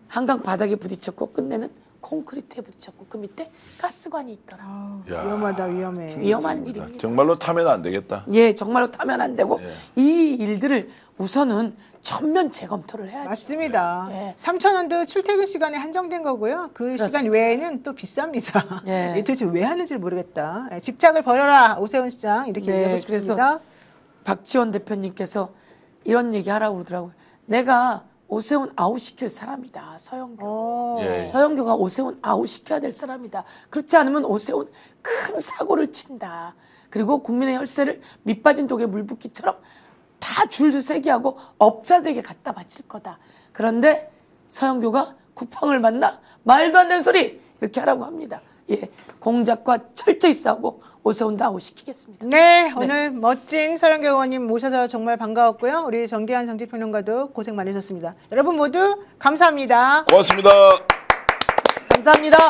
한강 바닥에 부딪혔고 끝내는 콘크리트에 부딪혔고 그 밑에 가스관이 있더라. 야. 위험하다, 위험해. 위험한 일입니다. 정말로 타면 안 되겠다. 예, 정말로 타면 안 되고 예. 이 일들을 우선은 전면 재검토를 해야죠. 맞습니다. 예. 3,000원도 출퇴근 시간에 한정된 거고요. 그 시간 그렇습니다. 외에는 또 비쌉니다. 예. 이게 도대체 왜 하는지 모르겠다. 예, 집착을 버려라, 오세훈 시장 이렇게 네, 얘기하고 싶습니다. 박지원 대표님께서 이런 얘기 하라고 그러더라고요. 내가 오세훈 아웃시킬 사람이다. 서영교. 예. 서영교가 오세훈 아웃시켜야 될 사람이다. 그렇지 않으면 오세훈 큰 사고를 친다. 그리고 국민의 혈세를 밑빠진 독에 물 붓기처럼 다 줄줄 세게 하고 업자들에게 갖다 바칠 거다. 그런데 서영교가 쿠팡을 만나 말도 안 되는 소리 이렇게 하라고 합니다. 예, 공작과 철저히 싸우고 오세훈도 아웃시키겠습니다. 네, 오늘 멋진 서영교 의원님 모셔서 정말 반가웠고요. 우리 정대한 정치평론가도 고생 많으셨습니다. 여러분 모두 감사합니다. 고맙습니다. 감사합니다.